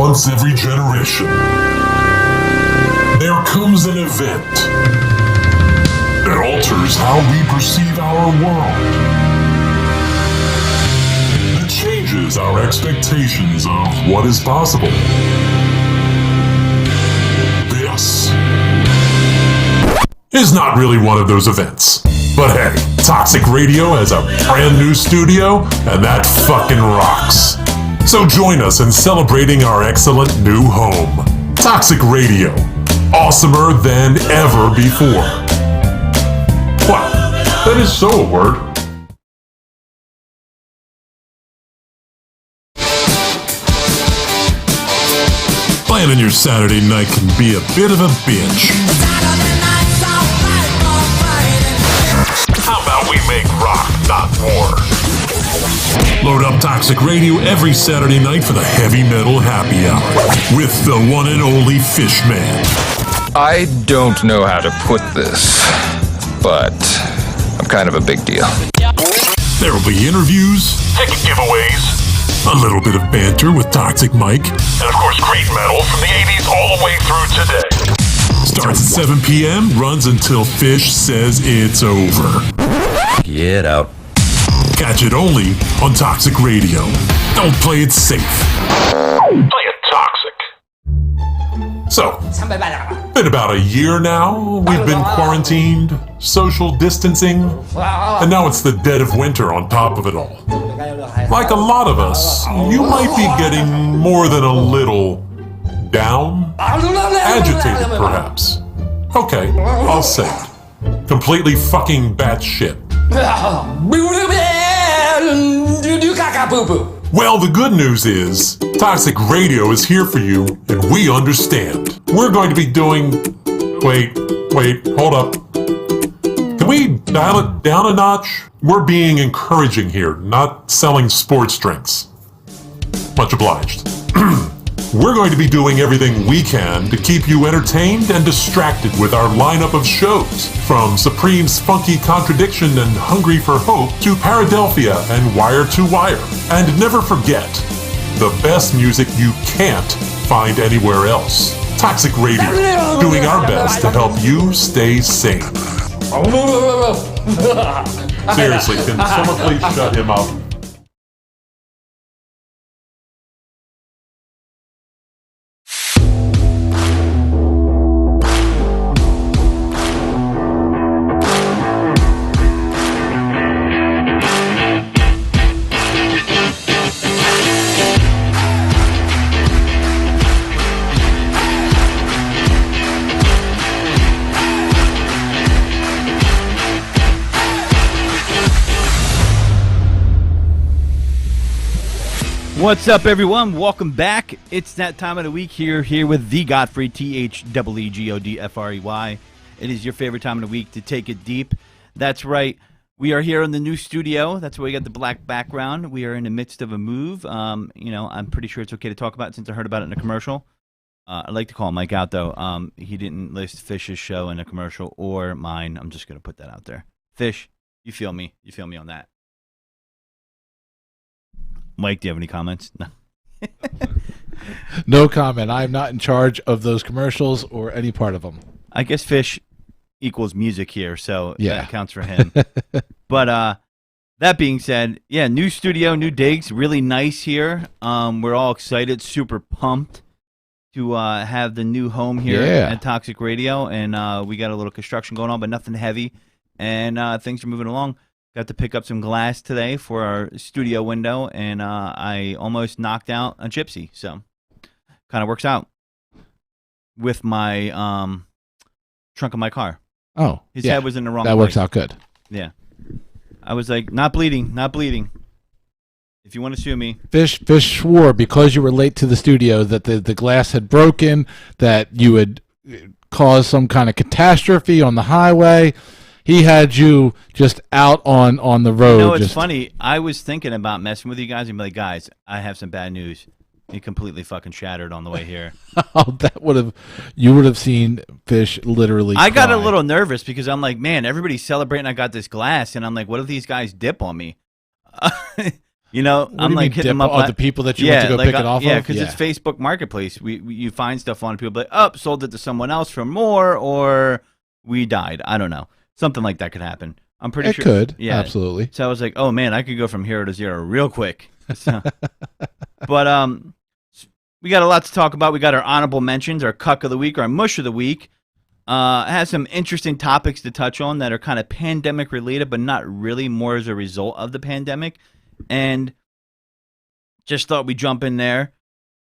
once every generation, there comes an event that alters how we perceive our world. That changes our expectations of what is possible. This is not really one of those events. But hey, Toxic Radio has a brand new studio, and that fucking rocks. So join us in celebrating our excellent new home. Toxic Radio. Awesomer than ever before. What? That is so a word. Planning your Saturday night can be a bit of a bitch. How about we make rock, not war? Load up Toxic Radio every Saturday night for the heavy metal happy hour with the one and only Fishman. I don't know how to put this, but I'm kind of a big deal. There will be interviews, ticket giveaways, a little bit of banter with Toxic Mike, and of course great metal from the 80s all the way through today. Starts at 7 p.m., runs until Fish says it's over. Get out. Catch it only on Toxic Radio. Don't play it safe. Play it toxic. So, been about a year now. We've been quarantined, social distancing, and now it's the dead of winter on top of it all. Like a lot of us, you might be getting more than a little down, agitated perhaps. Okay, I'll say it. Completely fucking batshit. Well, the good news is, Toxic Radio is here for you, and we understand. We're going to be doing... Wait, hold up. Can we dial it down a notch? We're being encouraging here, not selling sports drinks. Much obliged. We're going to be doing everything we can to keep you entertained and distracted with our lineup of shows, from Supreme's Funky Contradiction and Hungry for Hope to Paradelphia and Wire to Wire. And never forget, the best music you can't find anywhere else. Toxic Radio, doing our best to help you stay sane. Seriously, can someone please shut him up? What's up, everyone? Welcome back. It's that time of the week here with the Godfrey, T-H-E-E-G-O-D-F-R-E-Y. It is your favorite time of the week to take it deep. That's right. We are here in the new studio. That's why we got the black background. We are in the midst of a move. I'm pretty sure it's okay to talk about it since I heard about it in a commercial. I'd like to call Mike out, though. He didn't list Fish's show in a commercial or mine. I'm just going to put that out there. Fish, you feel me? You feel me on that? Mike, do you have any comments? No. No comment. I'm not in charge of those commercials or any part of them. I guess Fish equals music here, so yeah, that counts for him. But that being said, yeah, new studio, new digs, really nice here. We're all excited, super pumped to have the new home here at Toxic Radio, and we got a little construction going on, but nothing heavy, and things are moving along. Got to pick up some glass today for our studio window, and I almost knocked out a gypsy, so kind of works out with my trunk of my car. Oh, his head was in the wrong place. That works out good. Yeah. I was like, not bleeding. If you want to sue me. Fish swore because you were late to the studio that the glass had broken, that you had caused some kind of catastrophe on the highway. He had you just out on the road. You know, it's funny. I was thinking about messing with you guys and be like, guys, I have some bad news. He completely fucking shattered on the way here. Oh, you would have seen Fish literally I got cry. a little nervous because I'm like, man, everybody's celebrating I got this glass, and I'm like, what if these guys dip on me? You know, What do I'm you like mean hitting them dip? up. Oh, the people that you went to go pick it off Yeah, of? because it's Facebook Marketplace. You find stuff on people like, oh, sold it to someone else for more, or we died. I don't know. Something like that could happen. I'm pretty It sure. could, Yeah, absolutely. So I was like, oh man, I could go from hero to zero real quick. So, but we got a lot to talk about. We got our honorable mentions, our cuck of the week, our mush of the week. It has some interesting topics to touch on that are kind of pandemic related, but not really, more as a result of the pandemic. And just thought we'd jump in there.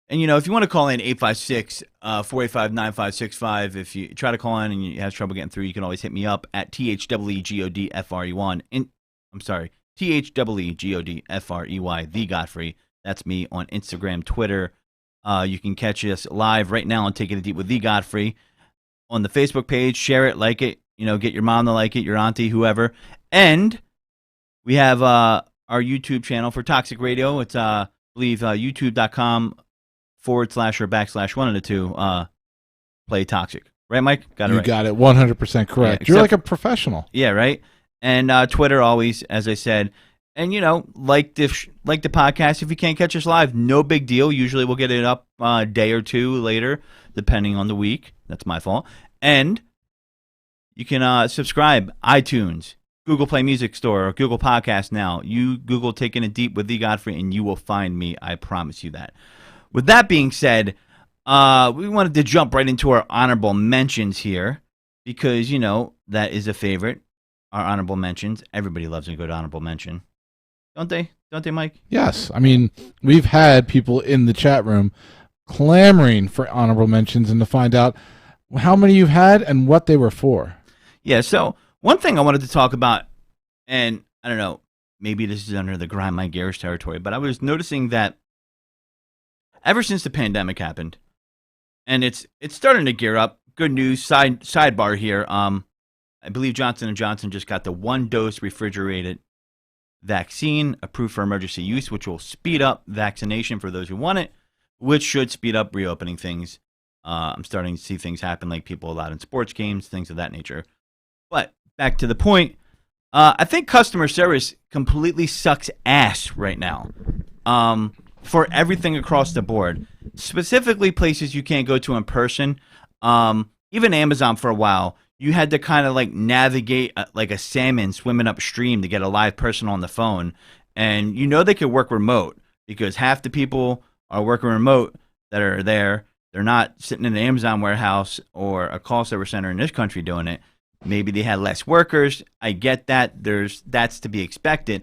And, you know, if you want to call in 856-485-9565, if you try to call in and you have trouble getting through, you can always hit me up at THWEGODFRE1. I'm sorry, THWEGODFREY, the Godfrey. That's me on Instagram, Twitter. You can catch us live right now on Taking It Deep with the Godfrey on the Facebook page. Share it, like it, you know, get your mom to like it, your auntie, whoever. And we have our YouTube channel for Toxic Radio. It's, I believe, youtube.com/ or / one of the two, play Toxic. Right, Mike? Got it right. You got it 100% correct. Yeah, You're like a professional. Yeah, right? And Twitter always, as I said. And, you know, like the podcast, if you can't catch us live, no big deal. Usually we'll get it up a day or two later, depending on the week. That's my fault. And you can subscribe, iTunes, Google Play Music Store, or Google Podcast Now. You Google Taking It Deep with the Godfrey, and you will find me. I promise you that. With that being said, we wanted to jump right into our honorable mentions here because, you know, that is a favorite. Our honorable mentions. Everybody loves a good honorable mention. Don't they? Don't they, Mike? Yes. I mean, we've had people in the chat room clamoring for honorable mentions and to find out how many you've had and what they were for. Yeah, so one thing I wanted to talk about, and I don't know, maybe this is under the grind my gears territory, but I was noticing that ever since the pandemic happened, and it's starting to gear up. Good news, sidebar here. I believe Johnson & Johnson just got the 1-dose refrigerated vaccine approved for emergency use, which will speed up vaccination for those who want it, which should speed up reopening things. I'm starting to see things happen, like people allowed in sports games, things of that nature. But back to the point, I think customer service completely sucks ass right now. For everything across the board, specifically places you can't go to in person. Even Amazon for a while, you had to kind of like navigate like a salmon swimming upstream to get a live person on the phone. And you know they could work remote because half the people are working remote that are there. They're not sitting in an Amazon warehouse or a call center center in this country doing it. Maybe they had less workers. I get that. That's to be expected.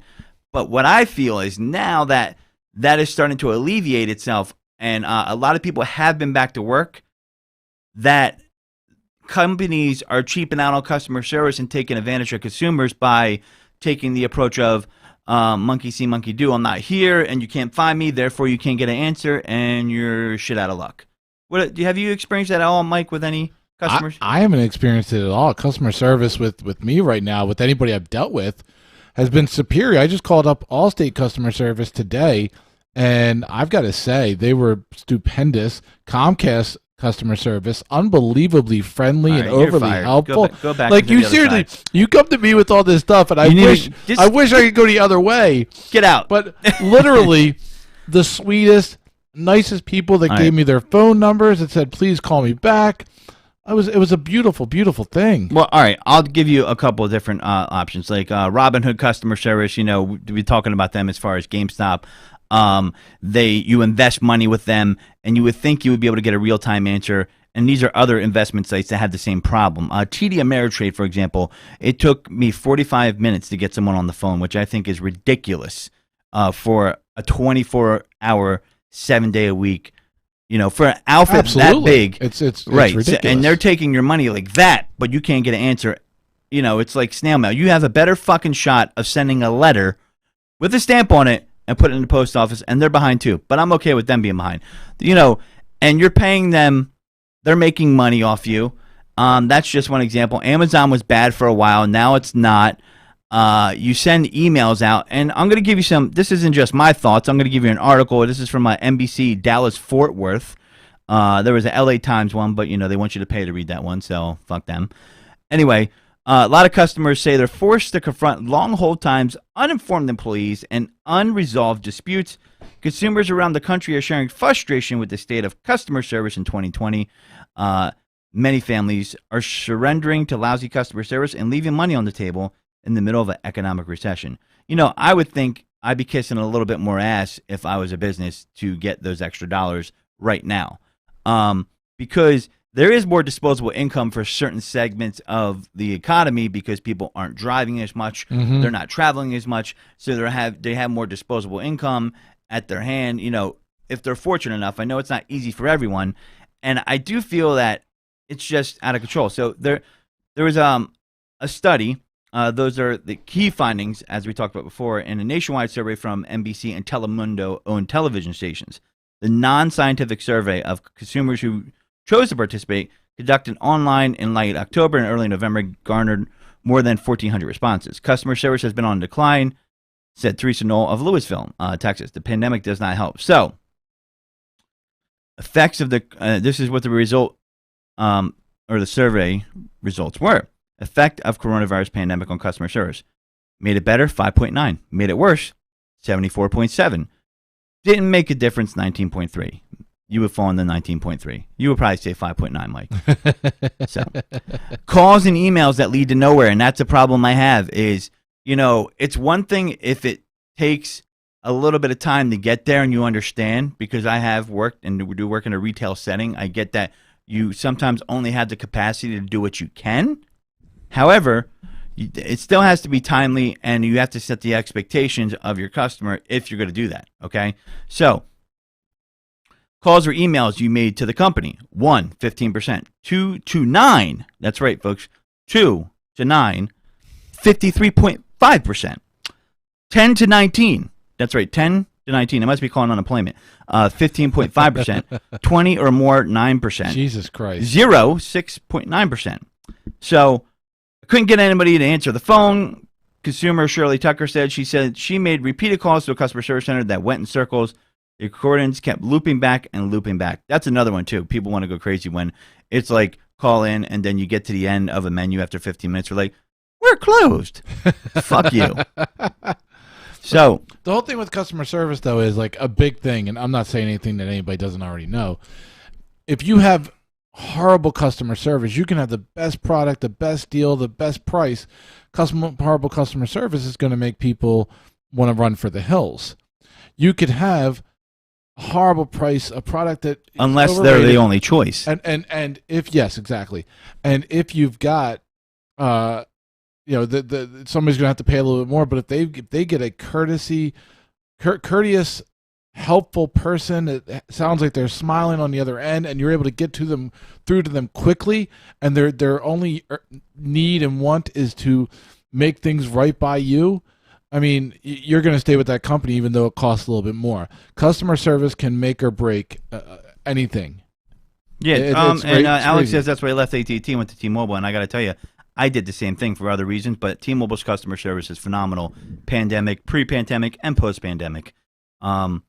But what I feel is now that is starting to alleviate itself, and a lot of people have been back to work, that companies are cheaping out on customer service and taking advantage of consumers by taking the approach of monkey see, monkey do. I'm not here, and you can't find me, therefore you can't get an answer, and you're shit out of luck. Have you experienced that at all, Mike, with any customers? I haven't experienced it at all. Customer service with me right now, with anybody I've dealt with, has been superior. I just called up Allstate customer service today, and I've got to say, they were stupendous. Comcast customer service, unbelievably friendly and overly helpful. Go back like, you seriously, you come to me with all this stuff, and I wish I could go the other way. Get out. But literally, the sweetest, nicest people that gave me their phone numbers that said, please call me back. It was a beautiful, beautiful thing. Well, all right, I'll give you a couple of different options, like Robinhood customer service. You know, we're talking about them as far as GameStop. You invest money with them, and you would think you would be able to get a real-time answer. And these are other investment sites that have the same problem. TD Ameritrade, for example, it took me 45 minutes to get someone on the phone, which I think is ridiculous for a 24-hour, 7-day-a-week. You know, for an outfit that big, it's right, ridiculous. And they're taking your money like that, but you can't get an answer. You know, it's like snail mail. You have a better fucking shot of sending a letter with a stamp on it and put it in the post office, and they're behind too. But I'm okay with them being behind. You know, and you're paying them. They're making money off you. That's just one example. Amazon was bad for a while. Now it's not. You send emails out, and I'm going to give you some. This isn't just my thoughts. I'm going to give you an article. This is from NBC Dallas Fort Worth. There was an LA Times one, but you know they want you to pay to read that one, so fuck them. Anyway, A lot of customers say they're forced to confront long hold times, uninformed employees, and unresolved disputes. Consumers around the country are sharing frustration with the state of customer service in 2020. Many families are surrendering to lousy customer service and leaving money on the table in the middle of an economic recession. I would think I'd be kissing a little bit more ass if I was a business to get those extra dollars right now. Because there is more disposable income for certain segments of the economy because people aren't driving as much, they're not traveling as much, so they have more disposable income at their hand, if they're fortunate enough. I know it's not easy for everyone, and I do feel that it's just out of control. So there was a study. Those are the key findings, as we talked about before, in a nationwide survey from NBC and Telemundo-owned television stations. The non-scientific survey of consumers who chose to participate, conducted online in late October and early November, garnered more than 1,400 responses. Customer service has been on decline, said Teresa Knoll of Louisville, Texas. The pandemic does not help. So, effects of this is what the result, or the survey results were. Effect of coronavirus pandemic on customer service. Made it better, 5.9. Made it worse, 74.7. Didn't make a difference, 19.3. You would fall in the 19.3. You would probably say 5.9, Mike. So, calls and emails that lead to nowhere, and that's a problem I have is, it's one thing if it takes a little bit of time to get there and you understand, because I have worked and do work in a retail setting. I get that you sometimes only have the capacity to do what you can. However, it still has to be timely, and you have to set the expectations of your customer if you're going to do that, okay? So, calls or emails you made to the company. 1, 15%. 2 to 9. That's right, folks. 2 to 9, 53.5%. 10 to 19. That's right, 10 to 19. I must be calling unemployment. 15.5%. 20 or more, 9%. Jesus Christ. 0, 6.9%. So, I couldn't get anybody to answer the phone. Consumer Shirley Tucker said she made repeated calls to a customer service center that went in circles. The recordings kept looping back and looping back. That's another one, too. People want to go crazy when it's like call in and then you get to the end of a menu after 15 minutes. You're like, we're closed. Fuck you. So the whole thing with customer service, though, is like a big thing. And I'm not saying anything that anybody doesn't already know. If you have horrible customer service, you can have the best product, the best deal, the best price. Horrible customer service is going to make people want to run for the hills. You could have horrible price, a product that unless overrated, they're the only choice, and if yes, exactly, and if you've got, somebody's gonna have to pay a little bit more, but if they get a courteous, helpful person, it sounds like they're smiling on the other end, and you're able to get through to them quickly, and their only need and want is to make things right by you. I mean, you're going to stay with that company even though it costs a little bit more. Customer service can make or break anything. Yeah, Alex says that's why he left AT&T and went to T-Mobile, and I got to tell you, I did the same thing for other reasons, but T-Mobile's customer service is phenomenal. Pandemic, pre-pandemic, and post-pandemic. And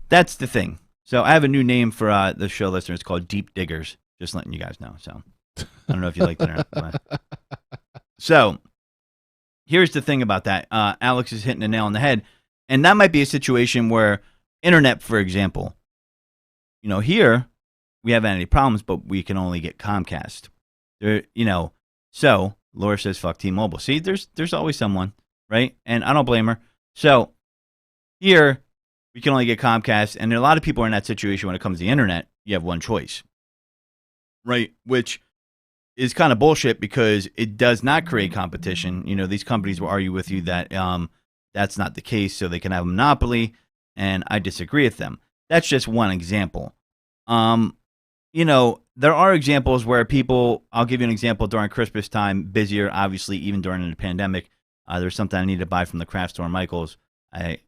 that's the thing. So I have a new name for the show listeners called Deep Diggers, just letting you guys know. So I don't know if you like that or not. So here's the thing about that. Alex is hitting the nail on the head. And that might be a situation where internet, for example, here we haven't had any problems, but we can only get Comcast. So Laura says, fuck T-Mobile. See, there's always someone, right? And I don't blame her. So here we can only get Comcast. And a lot of people are in that situation when it comes to the internet. You have one choice, right? Which is kind of bullshit because it does not create competition. These companies will argue with you that that's not the case, so they can have a monopoly, and I disagree with them. That's just one example. There are examples where I'll give you an example during Christmas time, busier, obviously, even during the pandemic. There's something I needed to buy from the craft store, Michael's. I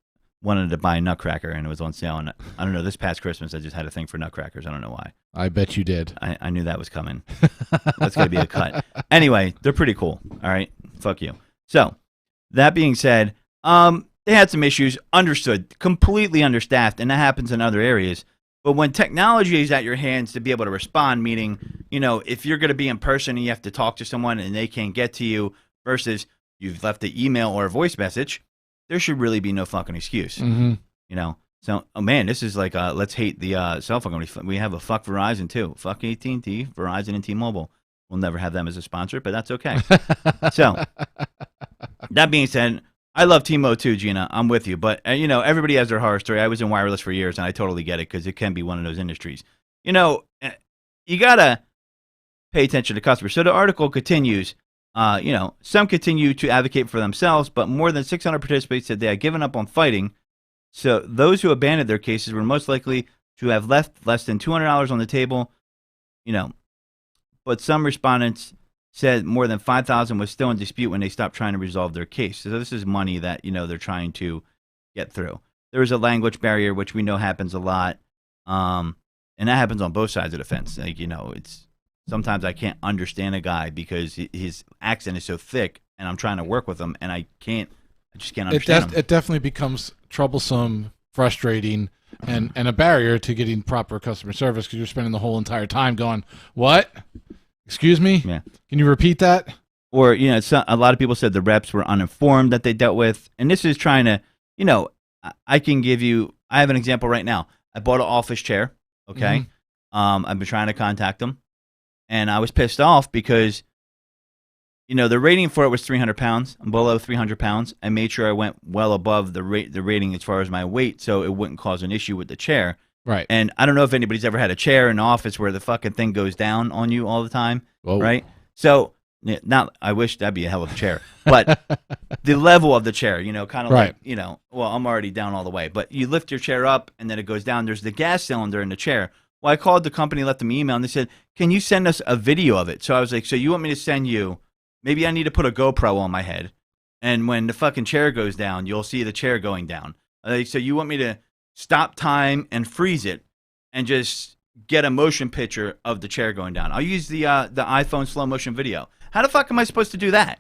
wanted to buy a Nutcracker, and it was on sale. And I don't know, this past Christmas, I just had a thing for Nutcrackers. I don't know why. I bet you did. I knew that was coming. That's going to be a cut. Anyway, they're pretty cool. All right? Fuck you. So, that being said, they had some issues, understood, completely understaffed, and that happens in other areas. But when technology is at your hands to be able to respond, meaning, if you're going to be in person and you have to talk to someone and they can't get to you versus you've left an email or a voice message, there should really be no fucking excuse. Mm-hmm. So, oh man, this is like let's hate the cell phone company. We have a fuck Verizon too. Fuck AT&T, Verizon, and T-Mobile. We'll never have them as a sponsor, but that's okay. So, that being said, I love T-Mo too, Gina. I'm with you. But, everybody has their horror story. I was in wireless for years, and I totally get it because it can be one of those industries. You got to pay attention to customers. So the article continues. Some continue to advocate for themselves, but more than 600 participants said they had given up on fighting. So those who abandoned their cases were most likely to have left less than $200 on the table, But some respondents said more than $5,000 was still in dispute when they stopped trying to resolve their case. So this is money that, they're trying to get through. There is a language barrier, which we know happens a lot. And that happens on both sides of the fence. Like, it's sometimes I can't understand a guy because his accent is so thick and I'm trying to work with him and I just can't understand him. It definitely becomes troublesome, frustrating, and a barrier to getting proper customer service because you're spending the whole entire time going, what? Excuse me? Yeah. Can you repeat that? Or, a lot of people said the reps were uninformed that they dealt with. And this is trying to, I have an example right now. I bought an office chair, okay? Mm-hmm. I've been trying to contact them. And I was pissed off because, the rating for it was 300 pounds. I'm below 300 pounds. I made sure I went well above the rating as far as my weight so it wouldn't cause an issue with the chair. Right. And I don't know if anybody's ever had a chair in the office where the fucking thing goes down on you all the time. Whoa. Right? So, I wish that'd be a hell of a chair. But the level of the chair, kind of right. like, I'm already down all the way. But you lift your chair up and then it goes down. There's the gas cylinder in the chair. Well, I called the company, left them an email, and they said, can you send us a video of it? So I was like, so you want me to send you, maybe I need to put a GoPro on my head. And when the fucking chair goes down, you'll see the chair going down. So you want me to stop time and freeze it and just get a motion picture of the chair going down. I'll use the iPhone slow motion video. How the fuck am I supposed to do that?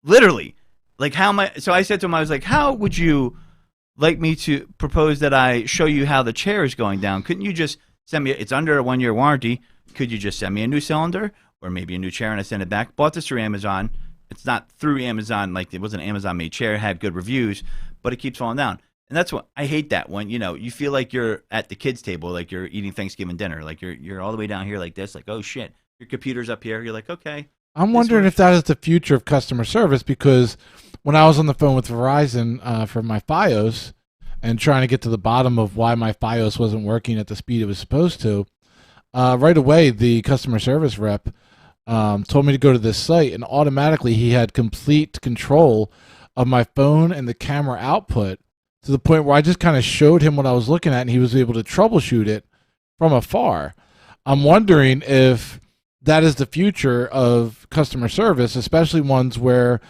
Literally. Like, how am I? So I said to him, I was like, how would you like me to propose that I show you how the chair is going down? Couldn't you just send me, it's under a 1-year warranty. Could you just send me a new cylinder or maybe a new chair and I send it back? Bought this through Amazon. It's not through Amazon. Like, it wasn't an Amazon made chair. It had good reviews, but it keeps falling down. And that's what I hate, that when, you feel like you're at the kids' table, like you're eating Thanksgiving dinner, like you're all the way down here like this, like, oh shit, your computer's up here. You're like, okay. I'm wondering if that is the future of customer service, because when I was on the phone with Verizon for my Fios and trying to get to the bottom of why my Fios wasn't working at the speed it was supposed to, right away the customer service rep told me to go to this site, and automatically he had complete control of my phone and the camera output, to the point where I just kind of showed him what I was looking at and he was able to troubleshoot it from afar. I'm wondering if that is the future of customer service, especially ones where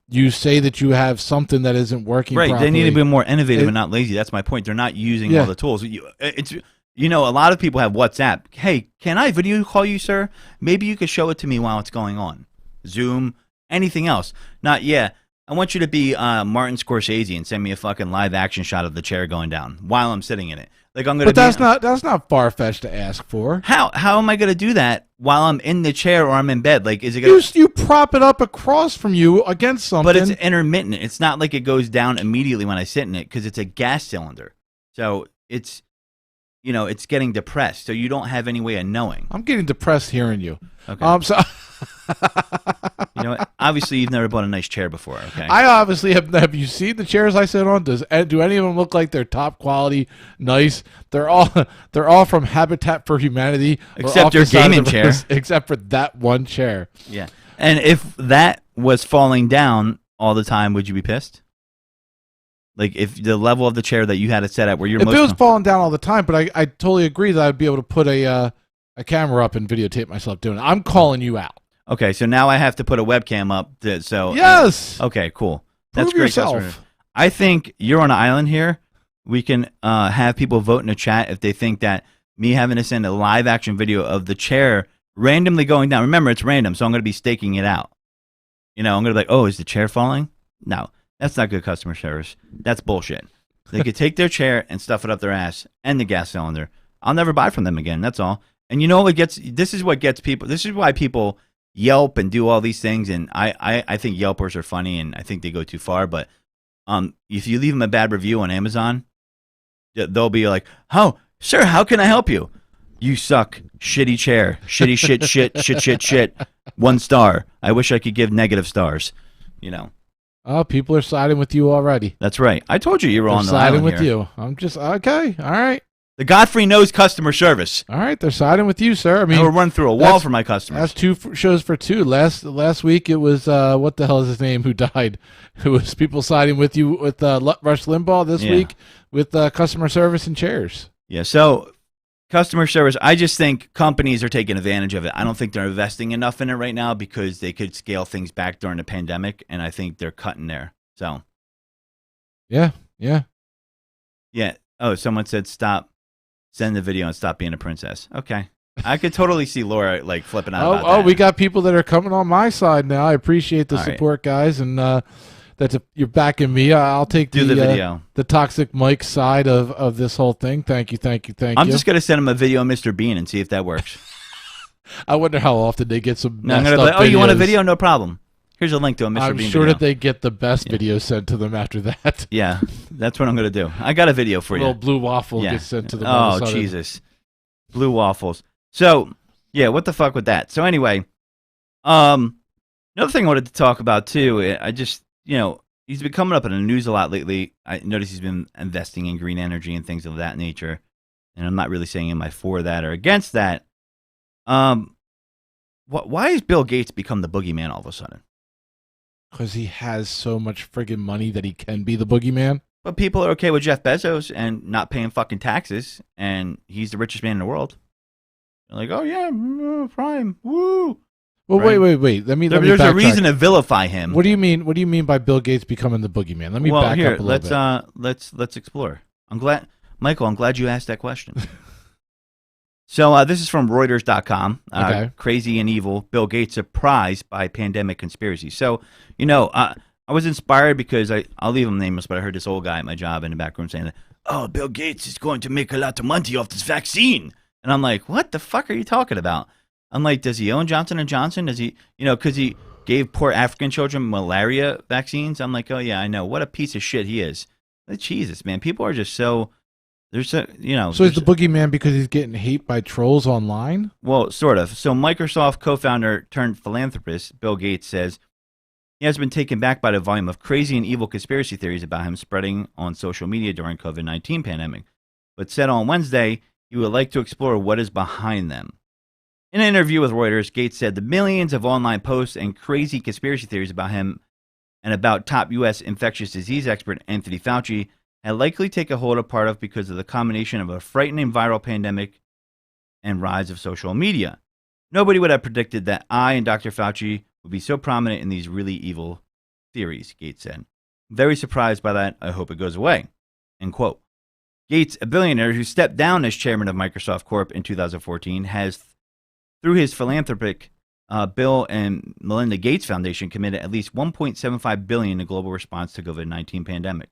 you say that you have something that isn't working right. properly. They need to be more innovative and not lazy. That's my point. They're not using all the tools. A lot of people have WhatsApp. Hey, can I video call you, sir? Maybe you could show it to me while it's going on. Zoom, anything else. Not, I want you to be Martin Scorsese and send me a fucking live action shot of the chair going down while I'm sitting in it. Like, I'm gonna. But that's not far fetched to ask for. How am I gonna do that while I'm in the chair or I'm in bed? Like, is it gonna? You prop it up across from you against something. But it's intermittent. It's not like it goes down immediately when I sit in it because it's a gas cylinder. So it's, it's getting depressed. So you don't have any way of knowing. I'm getting depressed hearing you. Okay. So. You know what? Obviously, you've never bought a nice chair before, okay? I obviously have. Have you seen the chairs I sit on? Do any of them look like they're top quality, nice? They're all from Habitat for Humanity, except your gaming chair, except for that one chair. Yeah, and if that was falling down all the time, would you be pissed? Like, if the level of the chair that you had it set at where you're if it was falling down all the time, but I totally agree that I'd be able to put a camera up and videotape myself doing it. I'm calling you out. Okay, so now I have to put a webcam up. Yes. Okay, cool. That's Prove great. yourself. I think you're on an island here. We can have people vote in the chat if they think that me having to send a live action video of the chair randomly going down. Remember, it's random, so I'm going to be staking it out. I'm going to be like, oh, is the chair falling? No, that's not good customer service. That's bullshit. They could take their chair and stuff it up their ass and the gas cylinder. I'll never buy from them again. That's all. And you know what this is what gets people. This is why people Yelp and do all these things. And I think Yelpers are funny, and I think they go too far. But if you leave them a bad review on Amazon, they'll be like, "Oh, sir, how can I help you? You suck. Shitty chair. Shitty shit. 1 star. I wish I could give negative stars." You know. Oh, people are siding with you already. That's right. I told you were on the siding island with here. you. I'm just okay. All right. The Godfrey knows customer service. All right, they're siding with you, sir. I mean, I will run through a wall for my customers. That's 2 shows for 2. Last week it was what the hell is his name who died? It was people siding with you with Rush Limbaugh this week with customer service and chairs. Yeah. So customer service. I just think companies are taking advantage of it. I don't think they're investing enough in it right now because they could scale things back during the pandemic, and I think they're cutting there. So. Yeah. Oh, someone said stop. Send the video and stop being a princess. Okay. I could totally see Laura like flipping out about that. We got people that are coming on my side now. I appreciate the support, guys, and you're backing me. I'll take the video. The toxic Mike side of this whole thing. Thank you. I'm just gonna send him a video of Mr. Bean and see if that works. I wonder how often they get some. No, I'm gonna be like, oh, you want a video? No problem. Here's a link to a Mr. I'm Bean sure video. that they get the best video sent to them after that. Yeah, that's what I'm going to do. I got a video for you. A little blue waffle gets sent to them. Oh, Jesus. Blue waffles. So, yeah, what the fuck with that? So, anyway, another thing I wanted to talk about, too, I just, he's been coming up in the news a lot lately. I noticed he's been investing in green energy and things of that nature. And I'm not really saying am I for that or against that. Why has Bill Gates become the boogeyman all of a sudden? Because he has so much friggin' money that he can be the boogeyman. But people are okay with Jeff Bezos and not paying fucking taxes, and he's the richest man in the world. They're like, oh yeah, prime, woo. Well, right? wait. There's a reason to vilify him. What do you mean? What do you mean by Bill Gates becoming the boogeyman? Let me back up a little bit. Let's explore. Michael, I'm glad you asked that question. So this is from Reuters.com. Okay. Crazy and evil. Bill Gates surprised by pandemic conspiracy. So, I was inspired because I'll leave him nameless, but I heard this old guy at my job in the back room saying that, oh, Bill Gates is going to make a lot of money off this vaccine. And I'm like, what the fuck are you talking about? I'm like, does he own Johnson & Johnson? Does he, because he gave poor African children malaria vaccines? I'm like, oh, yeah, I know. What a piece of shit he is. Like, Jesus, man. People are just so... So he's the boogeyman because he's getting hate by trolls online? Well, sort of. So Microsoft co-founder turned philanthropist Bill Gates says he has been taken back by the volume of crazy and evil conspiracy theories about him spreading on social media during COVID-19 pandemic, but said on Wednesday he would like to explore what is behind them. In an interview with Reuters, Gates said the millions of online posts and crazy conspiracy theories about him and about top U.S. infectious disease expert Anthony Fauci had likely taken hold of part of because of the combination of a frightening viral pandemic and rise of social media. Nobody would have predicted that I and Dr. Fauci would be so prominent in these really evil theories, Gates said. Very surprised by that. I hope it goes away. End quote. Gates, a billionaire who stepped down as chairman of Microsoft Corp in 2014, has, through his philanthropic Bill and Melinda Gates Foundation, committed at least $1.75 billion in global response to COVID-19 pandemic.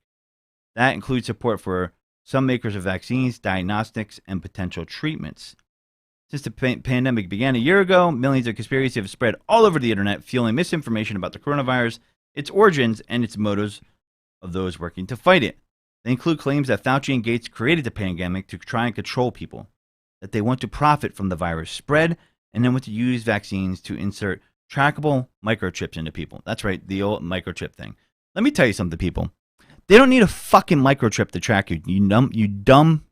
That includes support for some makers of vaccines, diagnostics, and potential treatments. Since the pandemic began a year ago, millions of conspiracies have spread all over the internet, fueling misinformation about the coronavirus, its origins, and its motives of those working to fight it. They include claims that Fauci and Gates created the pandemic to try and control people, that they want to profit from the virus spread, and then want to use vaccines to insert trackable microchips into people. That's right, the old microchip thing. Let me tell you something, people. They don't need a fucking microchip to track you. You're dumb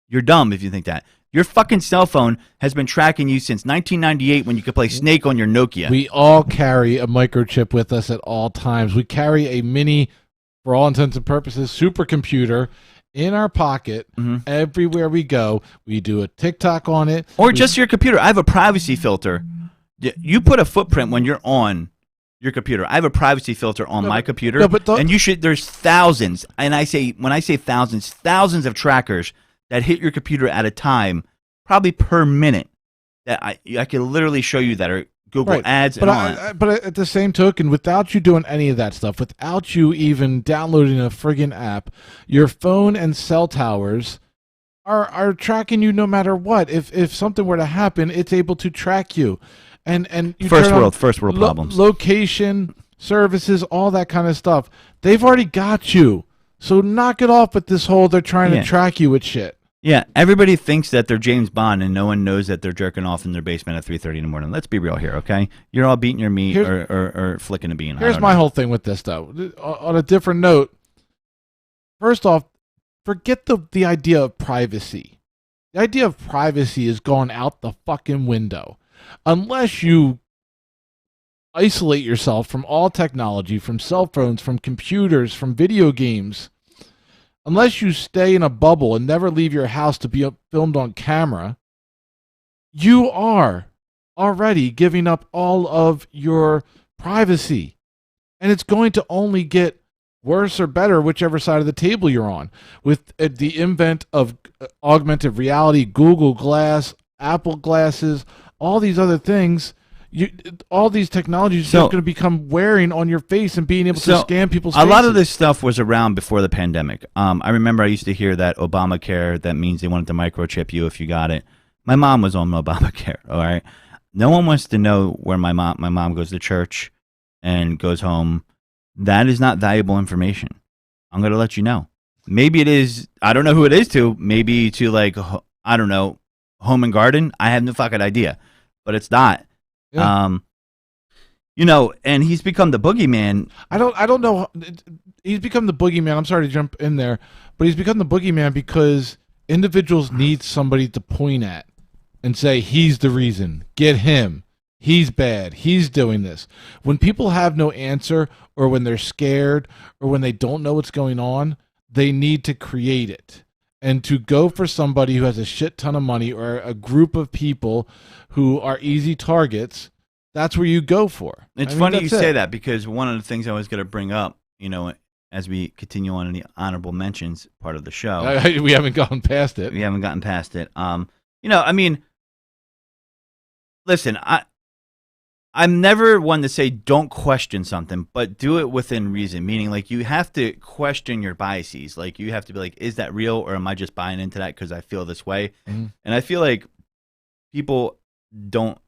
if you think that. Your fucking cell phone has been tracking you since 1998 when you could play Snake on your Nokia. We all carry a microchip with us at all times. We carry a mini, for all intents and purposes, supercomputer in our pocket everywhere we go. We do a TikTok on it. Or just your computer. I have a privacy filter. You put a footprint when you're on your computer. I have a privacy filter on my computer, and you should. There's thousands, and when I say thousands of trackers that hit your computer at a time, probably per minute. That I can literally show you that are Google ads and all that. But at the same token, without you doing any of that stuff, without you even downloading a friggin' app, your phone and cell towers are tracking you no matter what. If something were to happen, it's able to track you. And you First world problems. Location, services, all that kind of stuff. They've already got you. So knock it off with this whole they're trying to track you with shit. Yeah, everybody thinks that they're James Bond, and no one knows that they're jerking off in their basement at 3:30 in the morning. Let's be real here, okay? You're all beating your meat or flicking a bean. Here's my whole thing with this, though. On a different note, first off, forget the idea of privacy. The idea of privacy is gone out the fucking window. Unless you isolate yourself from all technology, from cell phones, from computers, from video games, unless you stay in a bubble and never leave your house to be filmed on camera, you are already giving up all of your privacy. And it's going to only get worse or better, whichever side of the table you're on. With the invent of augmented reality, Google Glass, Apple glasses, all these other things, all these technologies are going to become wearing on your face and being able to scan people's faces. A lot of this stuff was around before the pandemic. I remember I used to hear that Obamacare, that means they wanted to microchip you if you got it. My mom was on Obamacare, all right? No one wants to know where my mom goes to church and goes home. That is not valuable information. I'm going to let you know. Maybe it is, I don't know who it is to, maybe to like, I don't know, Home and Garden. I have no fucking idea, but it's not. Yeah. And he's become the boogeyman. I don't know. He's become the boogeyman. I'm sorry to jump in there, but he's become the boogeyman because individuals need somebody to point at and say, he's the reason. Get him. He's bad. He's doing this. When people have no answer, or when they're scared, or when they don't know what's going on, they need to create it. And to go for somebody who has a shit ton of money, or a group of people who are easy targets, that's where you go for. It's funny you say that, because one of the things I was going to bring up, as we continue on in the honorable mentions part of the show. We haven't gotten past it. Listen, I'm never one to say don't question something, but do it within reason. Meaning, like, you have to question your biases. Like, you have to be like, is that real, or am I just buying into that because I feel this way? Mm-hmm. And I feel like people don't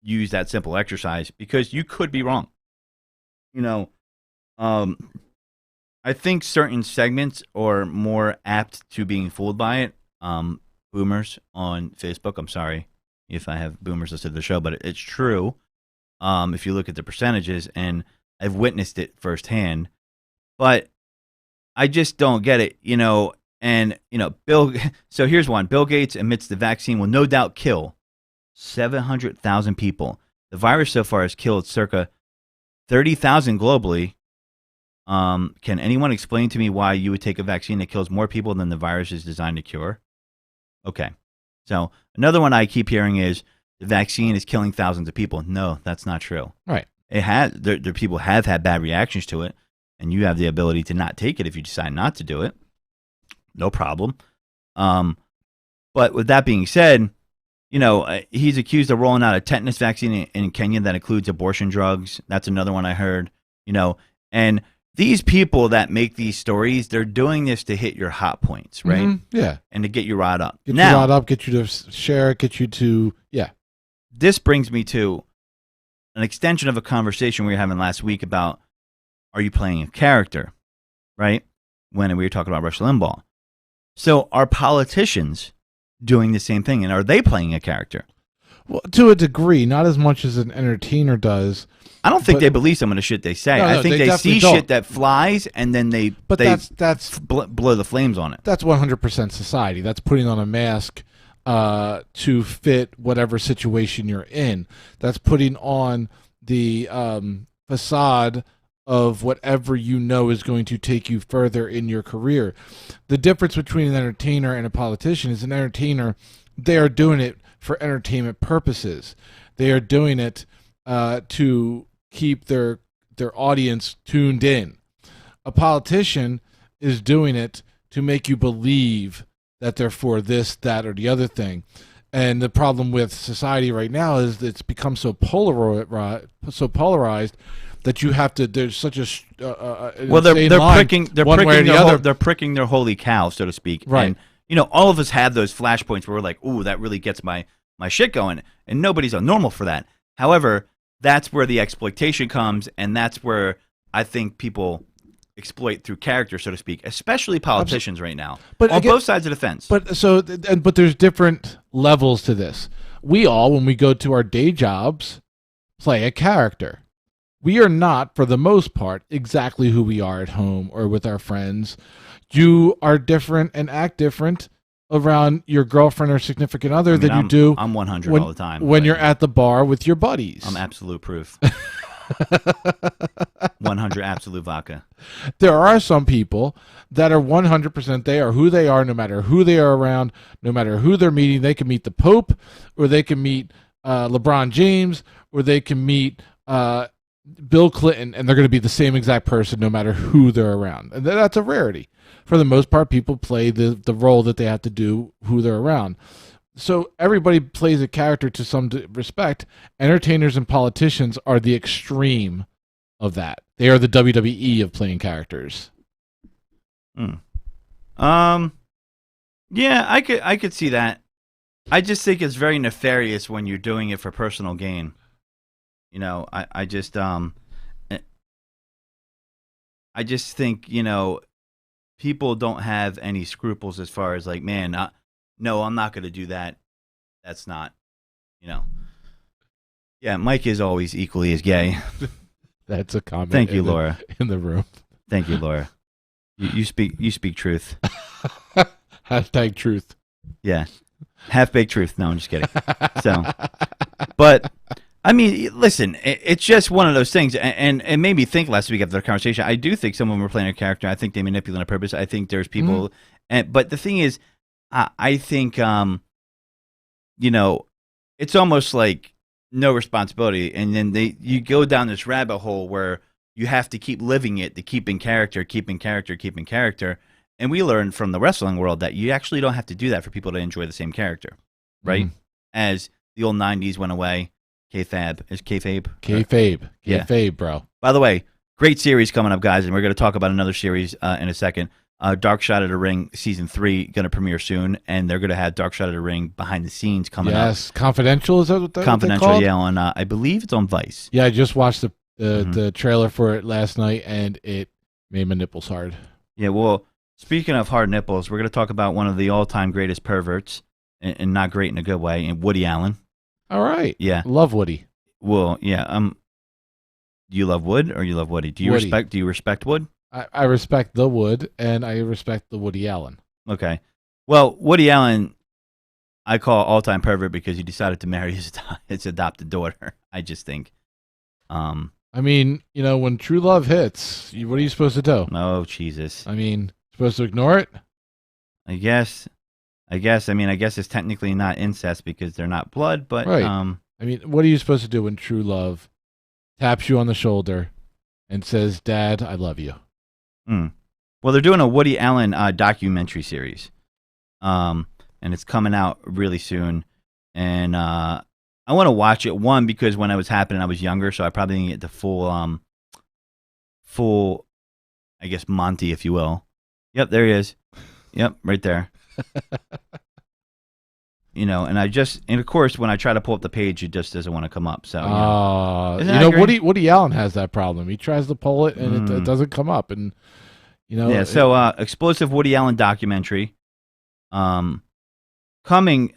use that simple exercise because you could be wrong. I think certain segments are more apt to being fooled by it. Boomers on Facebook. I'm sorry if I have boomers listed to the show, but it's true. If you look at the percentages, and I've witnessed it firsthand, but I just don't get it, so here's one. Bill Gates admits the vaccine will no doubt kill 700,000 people. The virus so far has killed circa 30,000 globally. Can anyone explain to me why you would take a vaccine that kills more people than the virus is designed to cure? Okay. So another one I keep hearing is, the vaccine is killing thousands of people. No, that's not true. Right. It has. There people have had bad reactions to it, and you have the ability to not take it if you decide not to do it. No problem. But with that being said, he's accused of rolling out a tetanus vaccine in Kenya that includes abortion drugs. That's another one I heard. And these people that make these stories, they're doing this to hit your hot points, right? Mm-hmm. Yeah. And to get you riled up. Get you riled up, get you to share it, get you to, yeah. This brings me to an extension of a conversation we were having last week about, are you playing a character, right? When we were talking about Rush Limbaugh. So are politicians doing the same thing, and are they playing a character? Well, to a degree, not as much as an entertainer does. I don't think they believe some of the shit they say. No, I think they see shit that flies, and then they that's blow the flames on it. That's 100% society. That's putting on a mask to fit whatever situation you're in. That's putting on the facade of whatever is going to take you further in your career. The difference between an entertainer and a politician is, an entertainer, they are doing it for entertainment purposes. They are doing it to keep their audience tuned in. A politician is doing it to make you believe that they're for this, that, or the other thing. And the problem with society right now is that it's become so polarized that you have to. There's such a they're pricking their holy cow, so to speak. Right. And all of us have those flashpoints where we're like, ooh, that really gets my shit going, and nobody's normal for that. However, that's where the exploitation comes, and that's where I think people exploit through character, so to speak, especially politicians right now, but on again, both sides of the fence. But there's different levels to this. We all, when we go to our day jobs, play a character. We are not, for the most part, exactly who we are at home or with our friends. You are different and act different around your girlfriend or significant other than you do. I'm 100 all the time. When you're at the bar with your buddies. I'm absolute proof. 100 absolute vodka. There are some people that are 100% they are who they are, no matter who they are around, no matter who they're meeting. They can meet the Pope, or they can meet LeBron James, or they can meet Bill Clinton, and they're going to be the same exact person no matter who they're around. And that's a rarity. For the most part, people play the role that they have to do who they're around. So everybody plays a character to some respect. Entertainers and politicians are the extreme of that. They are the WWE of playing characters. Yeah, I could see that. I just think it's very nefarious when you're doing it for personal gain. I just think, people don't have any scruples as far as like, man, no, I'm not going to do that. That's not, Yeah, Mike is always equally as gay. That's a comment. Thank you, Laura. In the room. Thank you, Laura. You speak truth. Hashtag truth. Yeah. Half-baked truth. No, I'm just kidding. But I mean, listen, it's just one of those things, and it made me think last week after the conversation. I do think some of them were playing a character. I think they manipulate on purpose. I think there's people, but the thing is, I think, it's almost like no responsibility, and then you go down this rabbit hole where you have to keep living it to keep in character, and we learned from the wrestling world that you actually don't have to do that for people to enjoy the same character, right? As the old 90s went away. Kayfabe. Is Kayfabe? Kayfabe, bro. By the way, great series coming up, guys, and we're going to talk about another series in a second. Dark Side of the Ring Season 3 going to premiere soon, and they're going to have Dark Side of the Ring behind the scenes coming up. Yes, Confidential, is that what Confidential, yeah, on I believe it's on Vice. Yeah, I just watched the trailer for it last night, and it made my nipples hard. Yeah, well, speaking of hard nipples, we're going to talk about one of the all-time greatest perverts, and not great in a good way, and Woody Allen. All right. Yeah. Love Woody. Well, yeah. Do you love Wood or you love Woody? Do you respect Wood? I respect the Wood, and I respect the Woody Allen. Okay. Well, Woody Allen, I call all-time pervert because he decided to marry his adopted daughter. I just think. I mean, when true love hits, what are you supposed to do? Oh, Jesus. I mean, supposed to ignore it? I guess. I mean, I guess it's technically not incest because they're not blood, but right. I mean, what are you supposed to do when true love taps you on the shoulder and says, "Dad, I love you"? Well, they're doing a Woody Allen documentary series, and it's coming out really soon. And I want to watch it. One, because when it was happening, I was younger, so I probably didn't get the full, I guess, Monty, if you will. Yep, there he is. Yep, right there. And of course, when I try to pull up the page, it just doesn't want to come up. So, Woody Allen has that problem. He tries to pull it, and it doesn't come up. And yeah. So, explosive Woody Allen documentary, coming,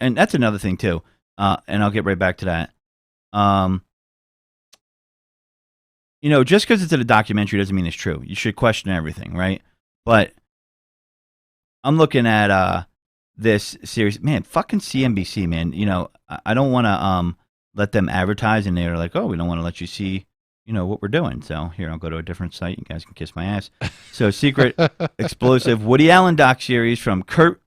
and that's another thing too. And I'll get right back to that. Just because it's in a documentary doesn't mean it's true. You should question everything, right? But I'm looking at this series, man. Fucking CNBC, man. I don't want to let them advertise, and they're like, "Oh, we don't want to let you see, what we're doing." So here, I'll go to a different site. You guys can kiss my ass. So, secret, explosive Woody Allen doc series from Curt.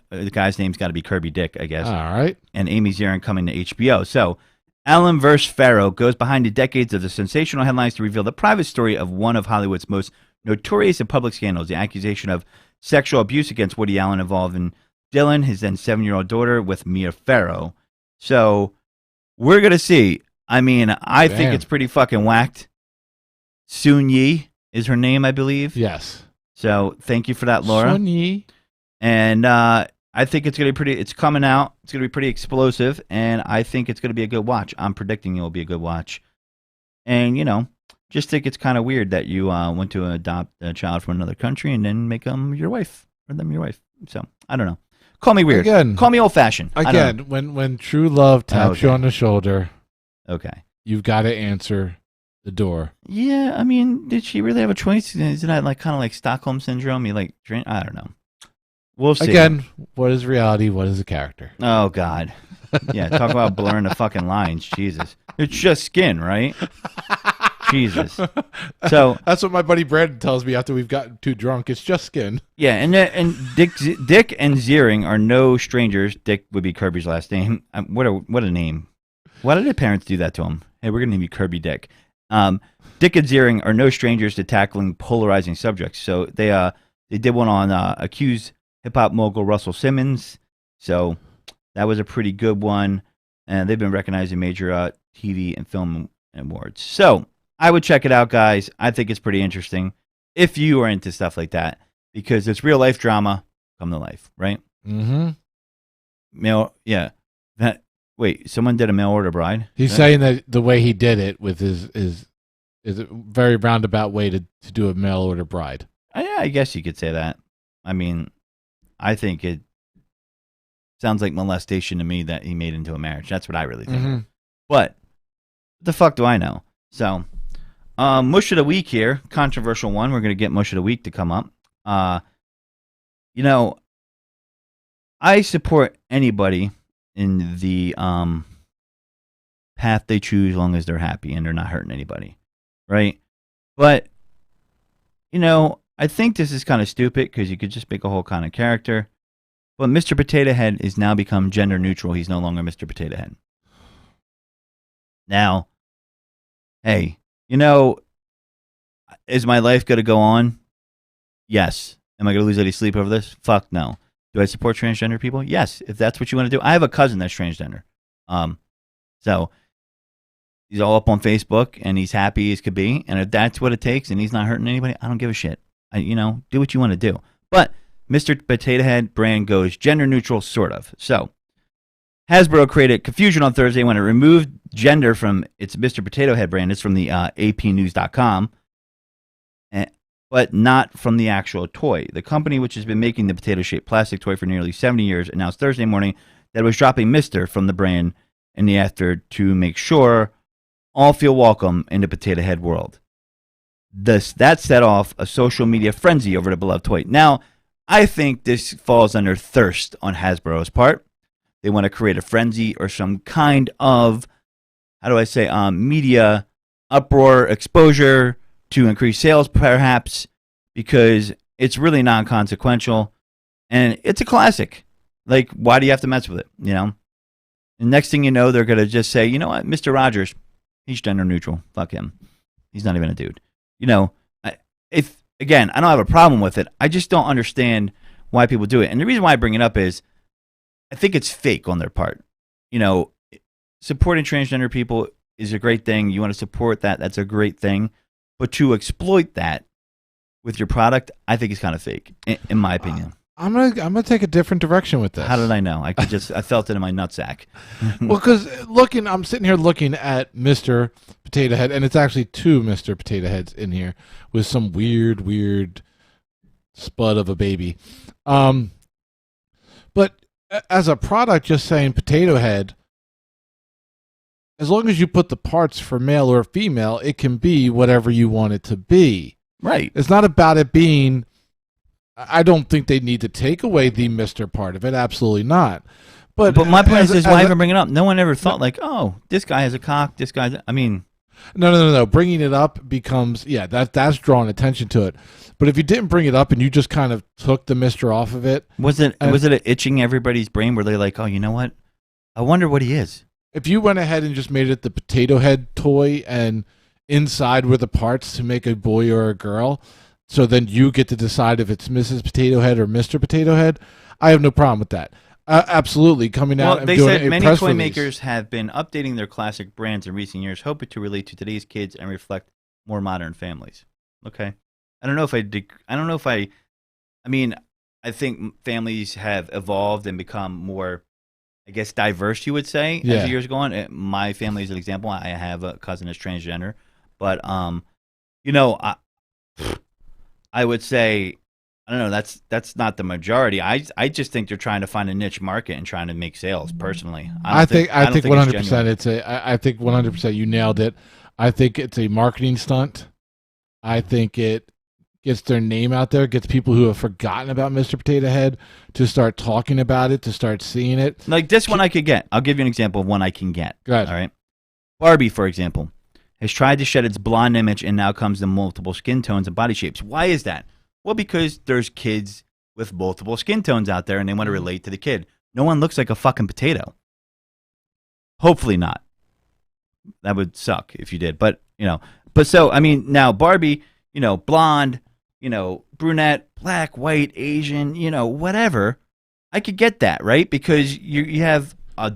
The guy's name's got to be Kirby Dick, I guess. All right. And Amy Zirin coming to HBO. So, Allen vs. Farrow goes behind the decades of the sensational headlines to reveal the private story of one of Hollywood's most notorious and public scandals. The accusation of sexual abuse against Woody Allen involving Dylan, his then 7-year-old daughter, with Mia Farrow. So we're going to see. I mean, I think it's pretty fucking whacked. Soon Yi is her name, I believe. Yes. So thank you for that, Laura. Soon Yi. And I think it's gonna be pretty. It's coming out. It's gonna be pretty explosive, and I think it's gonna be a good watch. I'm predicting it will be a good watch. And just think it's kind of weird that you went to adopt a child from another country and then make them your wife or them your wife. So I don't know. Call me weird. Again, call me old fashioned. Again, when true love taps you on the shoulder, okay, you've got to answer the door. Yeah, I mean, did she really have a choice? Isn't that like kind of like Stockholm syndrome? You like drink? I don't know. We'll see. Again, what is reality? What is a character? Oh God. Yeah, talk about blurring the fucking lines. Jesus, it's just skin, right? Jesus. So that's what my buddy Brandon tells me after we've gotten too drunk. It's just skin. Yeah, and Dick and Ziering are no strangers. Dick would be Kirby's last name. What a name. Why did their parents do that to him? Hey, we're gonna name you Kirby Dick. Dick and Ziering are no strangers to tackling polarizing subjects. So they did one on accused hip hop mogul Russell Simmons. So that was a pretty good one, and they've been recognized in major TV and film awards. So I would check it out, guys. I think it's pretty interesting if you are into stuff like that because it's real life drama come to life, right? Mm-hmm. Wait, someone did a mail order bride? He's saying that the way he did it with his is a very roundabout way to do a mail order bride. Yeah, I guess you could say that. I mean, I think it sounds like molestation to me that he made into a marriage. That's what I really think. Mm-hmm. But the fuck do I know? So, Mush of the Week here, controversial one. We're going to get Mush of the Week to come up. I support anybody in the path they choose as long as they're happy and they're not hurting anybody, right? But, I think this is kind of stupid because you could just pick a whole kind of character. But Mr. Potato Head has now become gender neutral. He's no longer Mr. Potato Head. Now, hey, is my life going to go on? Yes. Am I going to lose any sleep over this? Fuck no. Do I support transgender people? Yes, if that's what you want to do. I have a cousin that's transgender. So he's all up on Facebook and he's happy as could be. And if that's what it takes and he's not hurting anybody, I don't give a shit. Do what you want to do. But Mr. Potato Head brand goes gender neutral, sort of. So Hasbro created confusion on Thursday when it removed gender from its Mr. Potato Head brand. It's from the apnews.com, but not from the actual toy. The company, which has been making the potato-shaped plastic toy for nearly 70 years, announced Thursday morning that it was dropping Mr. from the brand in the after to make sure all feel welcome in the Potato Head world. That set off a social media frenzy over the beloved toy. Now, I think this falls under thirst on Hasbro's part. They want to create a frenzy or some kind of, media uproar, exposure to increase sales, perhaps, because it's really non-consequential and it's a classic. Like, why do you have to mess with it? And next thing you know, they're going to just say, you know what, Mr. Rogers, he's gender neutral. Fuck him. He's not even a dude. Again, I don't have a problem with it. I just don't understand why people do it. And the reason why I bring it up is I think it's fake on their part. Supporting transgender people is a great thing. You want to support that. That's a great thing. But to exploit that with your product, I think it's kind of fake, in my opinion. I'm gonna take a different direction with this. How did I know? I felt it in my nutsack. Well, because I'm sitting here looking at Mr. Potato Head, and it's actually two Mr. Potato Heads in here with some weird spud of a baby. But as a product, just saying Potato Head, as long as you put the parts for male or female, it can be whatever you want it to be. Right. It's not about it being. I don't think they need to take away the Mr. part of it. Absolutely not. But my point is, why even bring it up? No one ever thought this guy has a cock. This guy. I mean, no. Bringing it up becomes that's drawing attention to it. But if you didn't bring it up and you just kind of took the Mr. off of it, was it itching everybody's brain? Where they're like, oh, you know what? I wonder what he is. If you went ahead and just made it the Potato Head toy and inside were the parts to make a boy or a girl. So then you get to decide if it's Mrs. Potato Head or Mr. Potato Head. I have no problem with that. Absolutely, coming out and doing a press release. They said many toy makers have been updating their classic brands in recent years, hoping to relate to today's kids and reflect more modern families. Okay, I I think families have evolved and become more, I guess, diverse, you would say, as the years go on. My family is an example. I have a cousin that's transgender. But, you know, I would say, I don't know, that's not the majority. I just think they're trying to find a niche market and trying to make sales, personally. I think 100% I think 100% you nailed it. I think it's a marketing stunt. I think it gets their name out there, gets people who have forgotten about Mr. Potato Head to start talking about it, to start seeing it. Like this one I could get. I'll give you an example of one I can get. Go ahead. All right. Barbie, for example, has tried to shed its blonde image and now comes in multiple skin tones and body shapes. Why is that? Well, because there's kids with multiple skin tones out there and they want to relate to the kid. No one looks like a fucking potato. Hopefully not. That would suck if you did. But, you know, so, I mean, now Barbie, you know, blonde, you know, brunette, black, white, Asian, you know, whatever. I could get that, right? Because you have a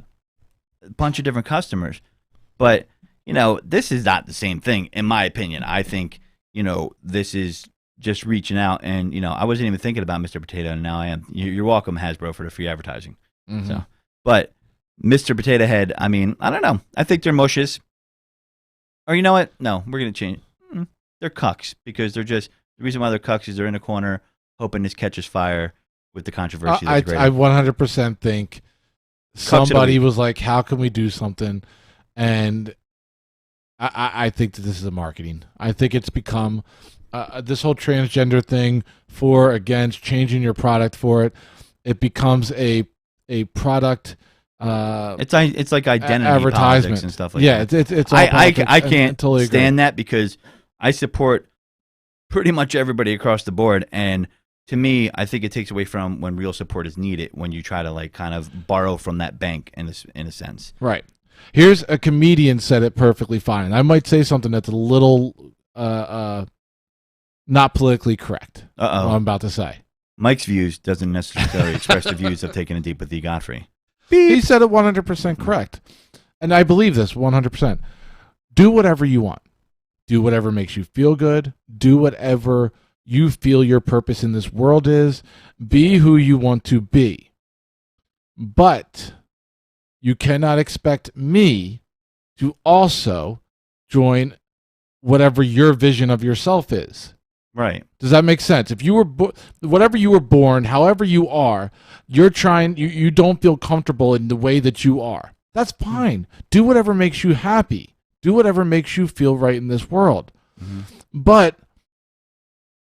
bunch of different customers. But, you know, this is not the same thing, in my opinion. I think, you know, this is just reaching out. And, you know, I wasn't even thinking about Mr. Potato, and now I am. You're welcome, Hasbro, for the free advertising. So, but Mr. Potato Head, I mean, I don't know. I think they're mushes. Or you know what? No, we're going to change. They're cucks, because they're just, the reason why they're cucks is they're in a corner hoping this catches fire with the controversy. I 100% think somebody was like, how can we do something? And I think that this is a marketing. I think it's become this whole transgender thing, for, against, changing your product for it. It becomes a product. It's like identity advertisement politics and stuff like that. It's all I politics, can't totally stand that, because I support pretty much everybody across the board, and to me, I think it takes away from when real support is needed, when you try to like kind of borrow from that bank in a sense. Right. Here's a comedian said it perfectly fine. And I might say something that's a little not politically correct. What I'm about to say. Mike's views doesn't necessarily express the views of Taking It Deep with the Godfrey. He said it 100% correct. And I believe this 100%. Do whatever you want. Do whatever makes you feel good. Do whatever you feel your purpose in this world is. Be who you want to be. But you cannot expect me to also join whatever your vision of yourself is. Right. Does that make sense? If you were whatever you were born, however you are, you're trying, you don't feel comfortable in the way that you are. That's fine. Do whatever makes you happy. Do whatever makes you feel right in this world. But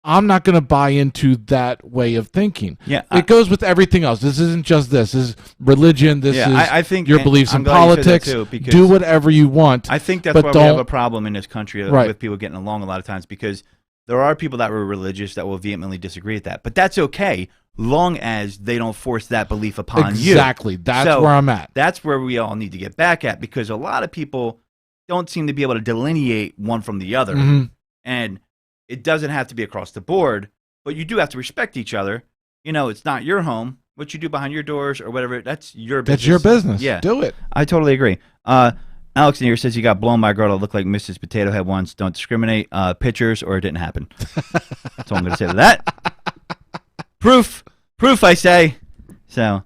I'm not going to buy into that way of thinking. Yeah, it goes with everything else. This isn't just this. This is religion. This is I think your beliefs in politics. Too, do whatever you want. I think that's why we have a problem in this country with people getting along a lot of times, because there are people that were religious that will vehemently disagree with that. But that's okay, long as they don't force that belief upon you. Exactly. That's where I'm at. That's where we all need to get back at, because a lot of people don't seem to be able to delineate one from the other. And it doesn't have to be across the board, but you do have to respect each other. You know, it's not your home. What you do behind your doors or whatever, that's your business. That's your business. Yeah. Do it. I totally agree. Alex in here says he got blown by a girl that looked like Mrs. Potato Head once. Don't discriminate. Pictures, or it didn't happen. That's all I'm going to say to that. Proof, I say. So,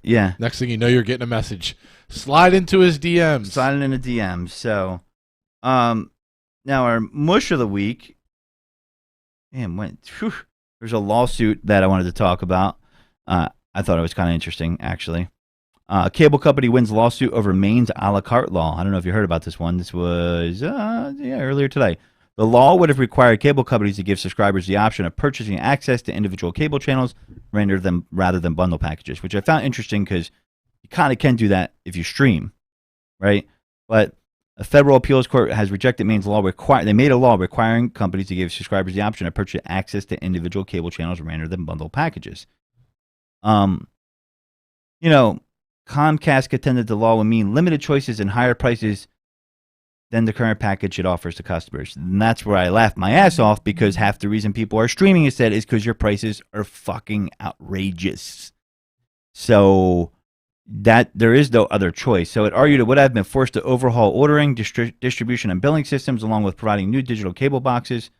yeah. Next thing you know, you're getting a message. Slide into his DMs. Sliding into DMs. So, now our mush of the week. Man, there's a lawsuit that I wanted to talk about. I thought it was kind of interesting, actually. Cable company wins lawsuit over Maine's a la carte law. I don't know if you heard about this one. This was earlier today. The law would have required cable companies to give subscribers the option of purchasing access to individual cable channels rather than bundle packages, which I found interesting because you kind of can do that if you stream, right? But a federal appeals court has rejected Maine's law. They made a law requiring companies to give subscribers the option of purchase access to individual cable channels rather than bundle packages. You know, Comcast contended the law would mean limited choices and higher prices than the current package it offers to customers. And that's where I laughed my ass off, because half the reason people are streaming instead is because your prices are fucking outrageous. So that there is no other choice. So it argued it would have been forced to overhaul ordering, distribution, and billing systems, along with providing new digital cable boxes.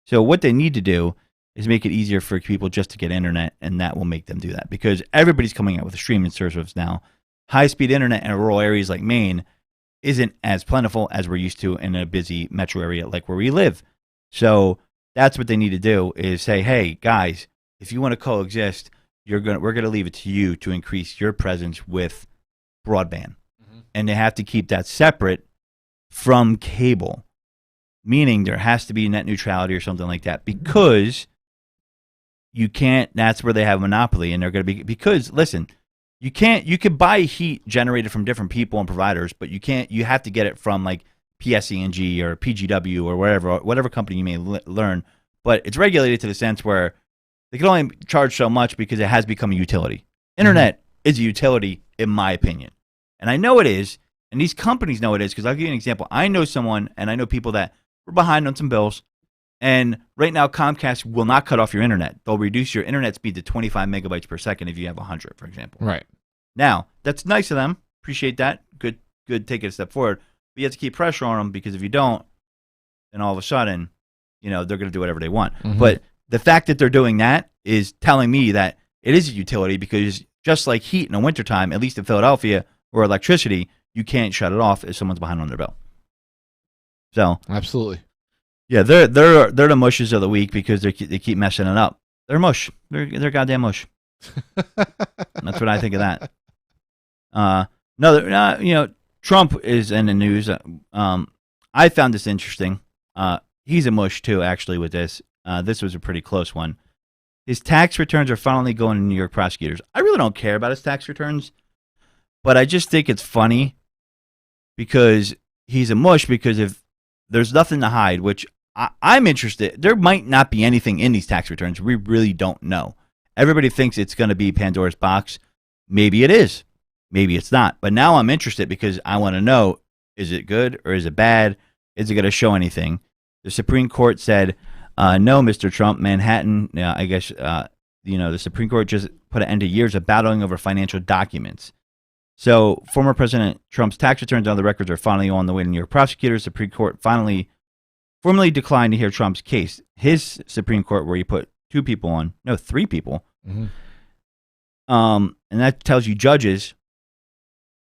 So what they need to do is make it easier for people just to get internet, and that will make them do that because everybody's coming out with streaming services now. High-speed internet in rural areas like Maine isn't as plentiful as we're used to in a busy metro area like where we live. So that's what they need to do is say, hey, guys, if you want to coexist, we're gonna leave it to you to increase your presence with broadband. And they have to keep that separate from cable, meaning there has to be net neutrality or something like that because you can't, that's where they have a monopoly and they're going to be, because listen, you could buy heat generated from different people and providers, but you have to get it from like PSE&G or PGW or whatever company you may learn, but it's regulated to the sense where they can only charge so much because it has become a utility. Internet is a utility, in my opinion. And I know it is, and these companies know it is, because I'll give you an example. I know someone, and I know people that were behind on some bills, and right now Comcast will not cut off your internet. They'll reduce your internet speed to 25 megabytes per second if you have 100, for example. Right. Now, that's nice of them. Appreciate that. Good, take it a step forward. But you have to keep pressure on them, because if you don't, then all of a sudden, they're going to do whatever they want. But the fact that they're doing that is telling me that it is a utility, because just like heat in the wintertime, at least in Philadelphia, or electricity, you can't shut it off if someone's behind on their bill. So absolutely, yeah, they're the mushes of the week because they keep messing it up. They're mush. They're goddamn mush. That's what I think of that. Trump is in the news. I found this interesting. He's a mush too, actually. With this, this was a pretty close one. His tax returns are finally going to New York prosecutors. I really don't care about his tax returns. But I just think it's funny because he's a mush, because if there's nothing to hide, which I'm interested, there might not be anything in these tax returns. We really don't know. Everybody thinks it's going to be Pandora's box. Maybe it is. Maybe it's not. But now I'm interested because I want to know, is it good or is it bad? Is it going to show anything? The Supreme Court said, no, Mr. Trump, Manhattan, I guess, the Supreme Court just put an end to years of battling over financial documents. So, former President Trump's tax returns and other records are finally on the way to New York prosecutors. Supreme Court formally declined to hear Trump's case. His Supreme Court, where you put three people. And that tells you judges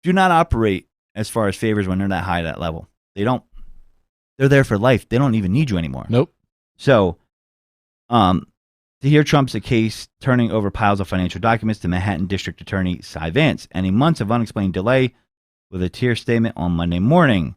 do not operate as far as favors when they're that high at that level. They don't. They're there for life. They don't even need you anymore. Nope. So, to hear Trump's case turning over piles of financial documents to Manhattan District Attorney Cy Vance, ending months of unexplained delay with a tear statement on Monday morning.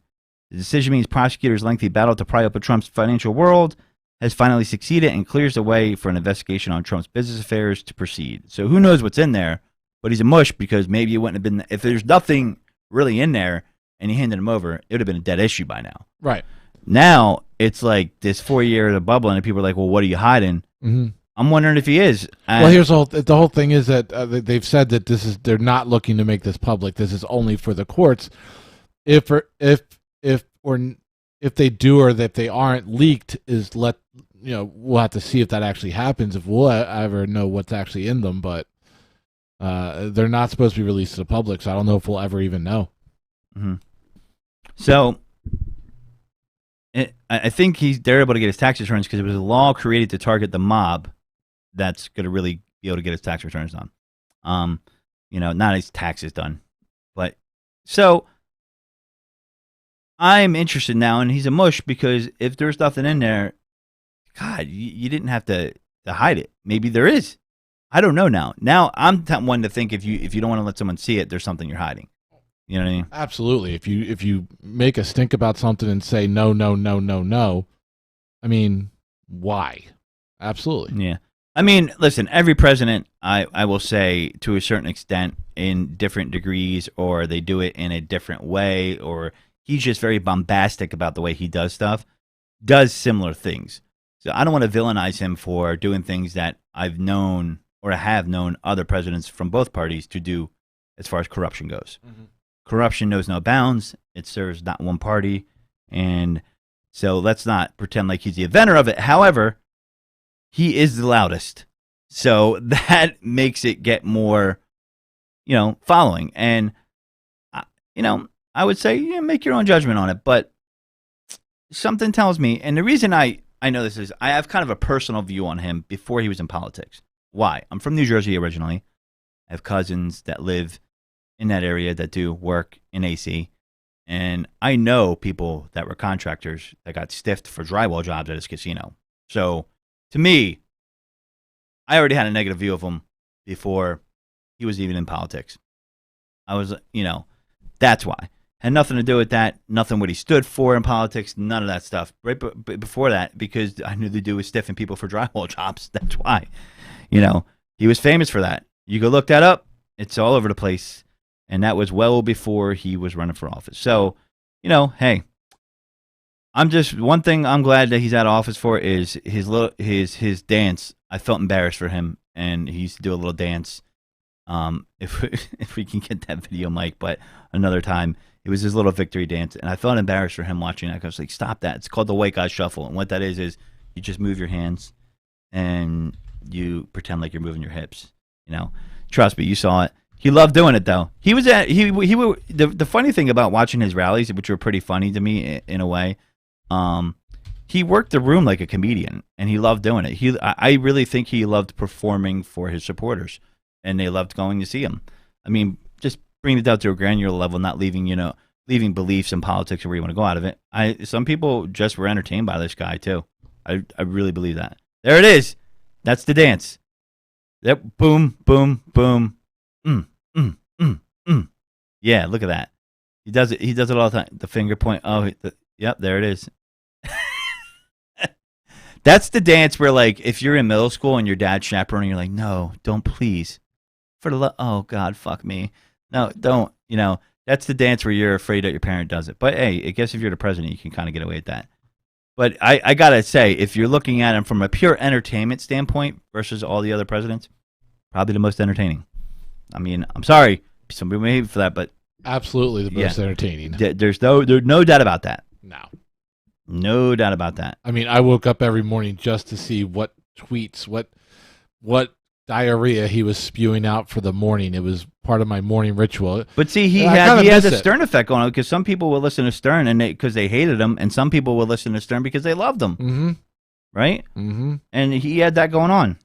The decision means prosecutors' lengthy battle to pry open Trump's financial world has finally succeeded and clears the way for an investigation on Trump's business affairs to proceed. So who knows what's in there, but he's a mush, because maybe it wouldn't have been, if there's nothing really in there and he handed him over, it would have been a dead issue by now. Right. Now, it's like this 4 years of bubble, and people are like, well, what are you hiding? I'm wondering if he is. Well, here's the whole thing is that they've said that they're not looking to make this public. This is only for the courts. If they do, or if they aren't leaked, we'll have to see if that actually happens, if we'll ever know what's actually in them. But they're not supposed to be released to the public, so I don't know if we'll ever even know. So I think they're able to get his tax returns because it was a law created to target the mob that's going to really be able to get his tax returns done. Not his taxes done. But so I'm interested now, and he's a mush, because if there's nothing in there, God, you didn't have to hide it. Maybe there is. I don't know now. Now I'm one to think if you don't want to let someone see it, there's something you're hiding. You know what I mean? Absolutely. If you make a stink about something and say no, no, no, no, no, I mean, why? Absolutely. Yeah. I mean, listen, every president, I will say, to a certain extent, in different degrees, or they do it in a different way, or he's just very bombastic about the way he does stuff, does similar things. So I don't want to villainize him for doing things that I've known or have known other presidents from both parties to do as far as corruption goes. Corruption knows no bounds. It serves not one party. And so let's not pretend like he's the inventor of it. However, he is the loudest. So that makes it get more, following. And, I would say, make your own judgment on it. But something tells me, and the reason I I know I have kind of a personal view on him before he was in politics. Why? I'm from New Jersey originally. I have cousins that live in that area that do work in AC. And I know people that were contractors that got stiffed for drywall jobs at his casino. So to me, I already had a negative view of him before he was even in politics. I was, that's why. Had nothing to do with that. Nothing what he stood for in politics. None of that stuff. Right before that, because I knew the dude was stiffing people for drywall jobs. That's why. He was famous for that. You go look that up. It's all over the place. And that was well before he was running for office. So, hey, one thing I'm glad that he's out of office for is his dance. I felt embarrassed for him, and he used to do a little dance. If we can get that video, Mike, but another time. It was his little victory dance, and I felt embarrassed for him watching that. I was like, stop that. It's called the white guy shuffle, and what that is you just move your hands, and you pretend like you're moving your hips. Trust me, you saw it. He loved doing it, though. He was the funny thing about watching his rallies, which were pretty funny to me in a way, he worked the room like a comedian, and he loved doing it. I really think he loved performing for his supporters, and they loved going to see him. I mean, just bringing it down to a granular level, not leaving beliefs in politics or where you want to go out of it. Some people just were entertained by this guy too. I really believe that. There it is. That's the dance. Yep. Boom, boom, boom. Yeah, look at that. He does it. He does it all the time. The finger point. Oh, yep. There it is. That's the dance where, like, if you're in middle school and your dad's chaperoning, you're like, no, don't, please. Oh God, fuck me. No, don't. That's the dance where you're afraid that your parent does it. But hey, I guess if you're the president, you can kind of get away with that. But I gotta say, if you're looking at him from a pure entertainment standpoint versus all the other presidents, probably the most entertaining. I mean, I'm sorry, some people may hate me for that, but absolutely the most entertaining. There's no doubt about that. No doubt about that. I mean, I woke up every morning just to see what tweets, what diarrhea he was spewing out for the morning. It was part of my morning ritual. But see, he has a Stern effect on it, because some people will listen to Stern and because they hated him, and some people will listen to Stern because they loved him. Mm-hmm. Right? Mm-hmm. And he had that going on.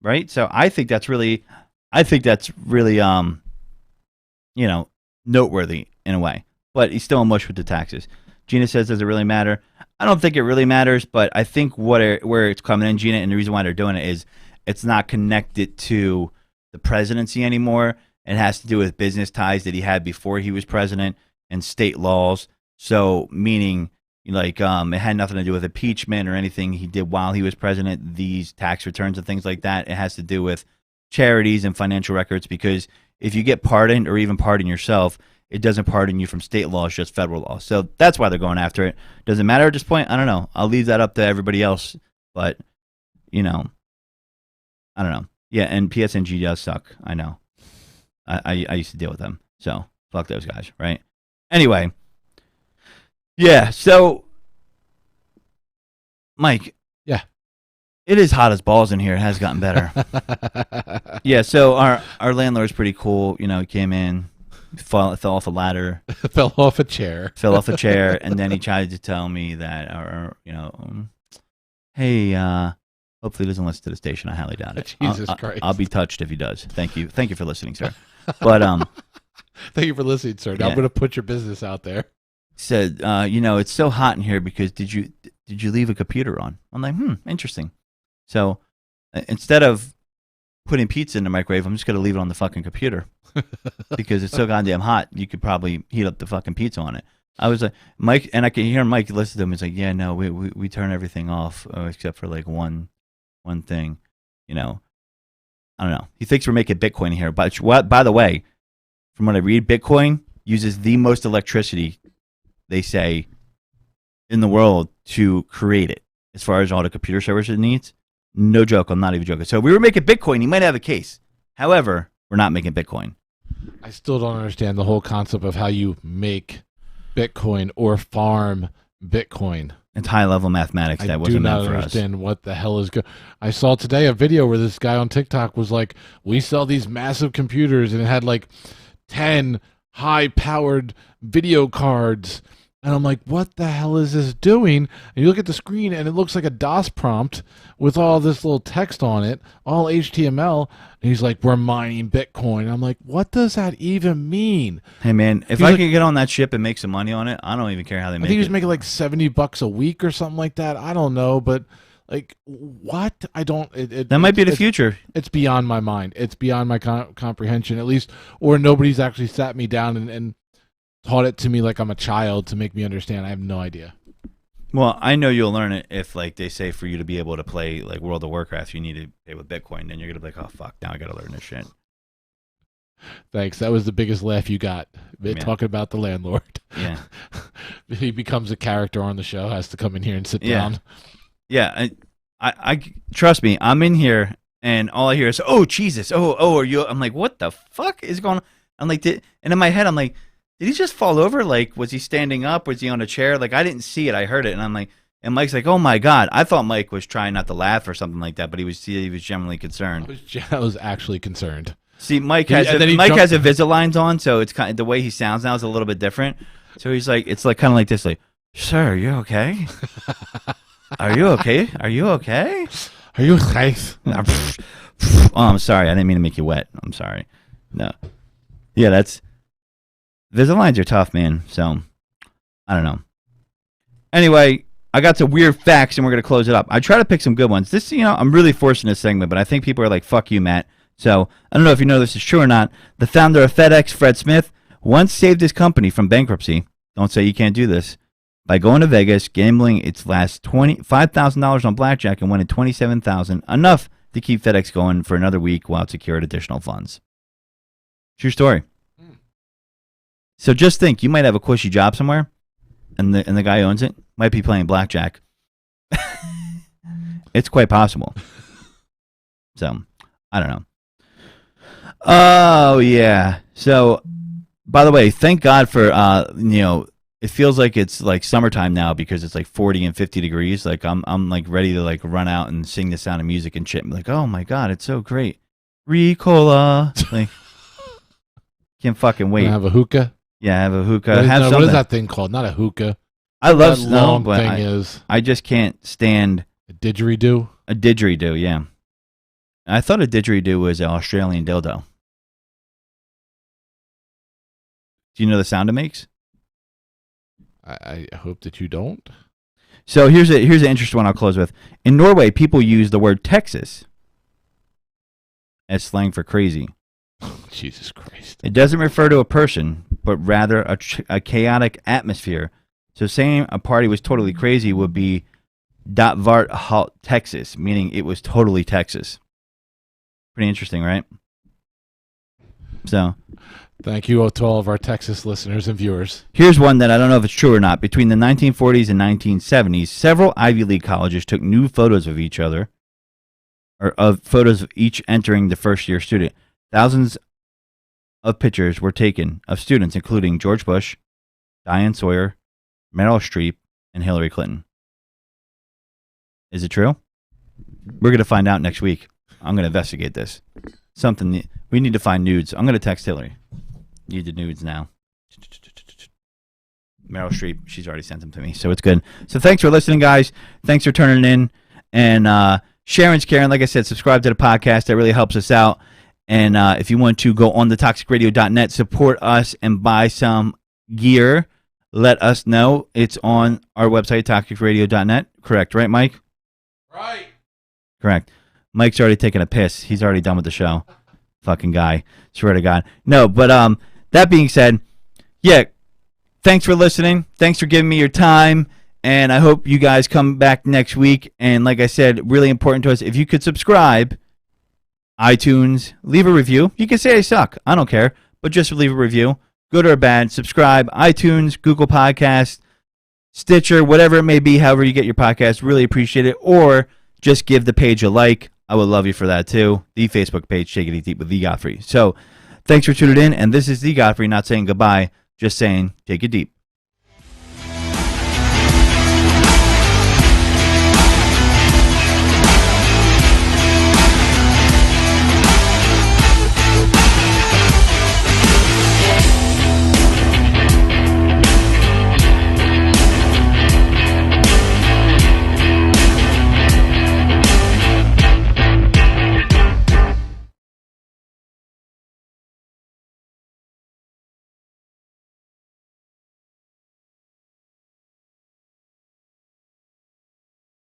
Right? So I think that's really noteworthy in a way. But he's still a mush with the taxes. Gina says, does it really matter? I don't think it really matters, but I think where it's coming in, Gina, and the reason why they're doing it is it's not connected to the presidency anymore. It has to do with business ties that he had before he was president and state laws. So meaning, like, it had nothing to do with impeachment or anything he did while he was president, these tax returns and things like that. It has to do with charities and financial records, because if you get pardoned or even pardon yourself, it doesn't pardon you from state law, it's just federal law. So that's why they're going after it. Does it matter at this point? I don't know. I'll leave that up to everybody else. But, I don't know. Yeah, and PSNG does suck. I know. I used to deal with them. So fuck those guys, right? Anyway. Yeah, so Mike. Yeah. It is hot as balls in here. It has gotten better. Yeah, so our landlord's pretty cool. He came in. Fell off a ladder. Fell off a chair. And then he tried to tell me that, hey, hopefully he doesn't listen to the station. I highly doubt it. Jesus Christ. I'll be touched if he does. Thank you for listening, sir. But thank you for listening, sir. Now I'm going to put your business out there. Said, it's so hot in here because did you leave a computer on? I'm like, interesting. So instead of putting pizza in the microwave, I'm just going to leave it on the fucking computer. Because it's so goddamn hot, you could probably heat up the fucking pizza on it. I was like, Mike, and I can hear Mike listen to him. He's like, yeah, no, we turn everything off except for like one thing, I don't know. He thinks we're making Bitcoin here, but by the way, from what I read, Bitcoin uses the most electricity, they say, in the world to create it. As far as all the computer servers it needs, no joke. I'm not even joking. So if we were making Bitcoin, he might have a case. However, we're not making Bitcoin. I still don't understand the whole concept of how you make Bitcoin or farm Bitcoin. It's high-level mathematics that wasn't meant for us. I do not understand what the hell is going. I saw today a video where this guy on TikTok was like, we sell these massive computers, and it had like 10 high-powered video cards And I'm like, what the hell is this doing? And you look at the screen, and it looks like a DOS prompt with all this little text on it, all HTML. And he's like, we're mining Bitcoin. I'm like, what does that even mean? Hey, man, if I could get on that ship and make some money on it, I don't even care how they make it. I think he was making like $70 a week or something like that. I don't know, but like, what? I don't. That might be the future. It's beyond my mind. It's beyond my comprehension, at least, or nobody's actually sat me down and taught it to me like I'm a child to make me understand. I have no idea. Well, I know you'll learn it if, like, they say for you to be able to play like World of Warcraft, you need to pay with Bitcoin. Then you're gonna be like, oh fuck, now I gotta learn this shit. Thanks. That was the biggest laugh you got. Talking about the landlord. Yeah. He becomes a character on the show. Has to come in here and sit down. Yeah. I trust me. I'm in here, and all I hear is, "Oh Jesus! Oh, are you?" I'm like, "What the fuck is going on?" I'm like, and in my head, I'm like, did he just fall over? Like, was he standing up? Was he on a chair? Like, I didn't see it. I heard it, and I'm like, and Mike's like, oh my god. I thought Mike was trying not to laugh or something like that, but he was genuinely concerned. I was actually concerned. See, Mike has Invisaligns on, so it's kind of, the way he sounds now is a little bit different. So he's like, it's like kind of like this, like, sir, are you okay? Are you okay? Are you okay? Are you safe? Oh, I'm sorry. I didn't mean to make you wet. I'm sorry. No. Yeah, Invisaligns are tough, man. So, I don't know. Anyway, I got some weird facts, and we're going to close it up. I try to pick some good ones. This, I'm really forcing this segment, but I think people are like, fuck you, Matt. So, I don't know if you know this is true or not. The founder of FedEx, Fred Smith, once saved his company from bankruptcy. Don't say you can't do this. By going to Vegas, gambling its last $5,000 on blackjack, and winning $27,000, enough to keep FedEx going for another week while it secured additional funds. True story. So just think, you might have a cushy job somewhere, and the guy who owns it might be playing blackjack. It's quite possible. So, I don't know. Oh, yeah. So, by the way, thank God for, it feels like it's like summertime now because it's like 40 and 50 degrees. Like, I'm like ready to like run out and sing The Sound of Music and shit. I'm like, oh my God, it's so great. Ricola. Like, can't fucking wait. Have a hookah? Yeah, have a hookah. What is that thing called? Not a hookah. I love that snow, long but thing I just can't stand a didgeridoo. A didgeridoo, yeah. I thought a didgeridoo was an Australian dildo. Do you know the sound it makes? I hope that you don't. So here's an interesting one I'll close with. In Norway, people use the word Texas as slang for crazy. Jesus Christ. It doesn't refer to a person, but rather a chaotic atmosphere. So saying a party was totally crazy would be "Dat vart halt Texas," meaning it was totally Texas. Pretty interesting, right? So, thank you to all of our Texas listeners and viewers. Here's one that I don't know if it's true or not. Between the 1940s and 1970s, several Ivy League colleges took new photos of each other, or of photos of each entering the first-year student. Thousands of pictures were taken of students, including George Bush, Diane Sawyer, Meryl Streep, and Hillary Clinton. Is it true? We're going to find out next week. I'm going to investigate this. We need to find nudes. I'm going to text Hillary. Need the nudes now. Meryl Streep, she's already sent them to me, so it's good. So thanks for listening, guys. Thanks for turning in. And Sharon's caring. Like I said, subscribe to the podcast. That really helps us out. And if you want to go on the toxicradio.net, support us and buy some gear, let us know. It's on our website, toxicradio.net. Correct, right, Mike? Right. Correct. Mike's already taken a piss. He's already done with the show. Fucking guy. Swear to God. No, but that being said, yeah, thanks for listening. Thanks for giving me your time. And I hope you guys come back next week. And like I said, really important to us, if you could subscribe, iTunes, leave a review. You can say I suck. I don't care. But just leave a review. Good or bad. Subscribe. iTunes, Google Podcasts, Stitcher, whatever it may be, however you get your podcast. Really appreciate it. Or just give the page a like. I would love you for that too. The Facebook page, Take It Deep with The Godfrey. So thanks for tuning in. And this is The Godfrey, not saying goodbye, just saying take it deep.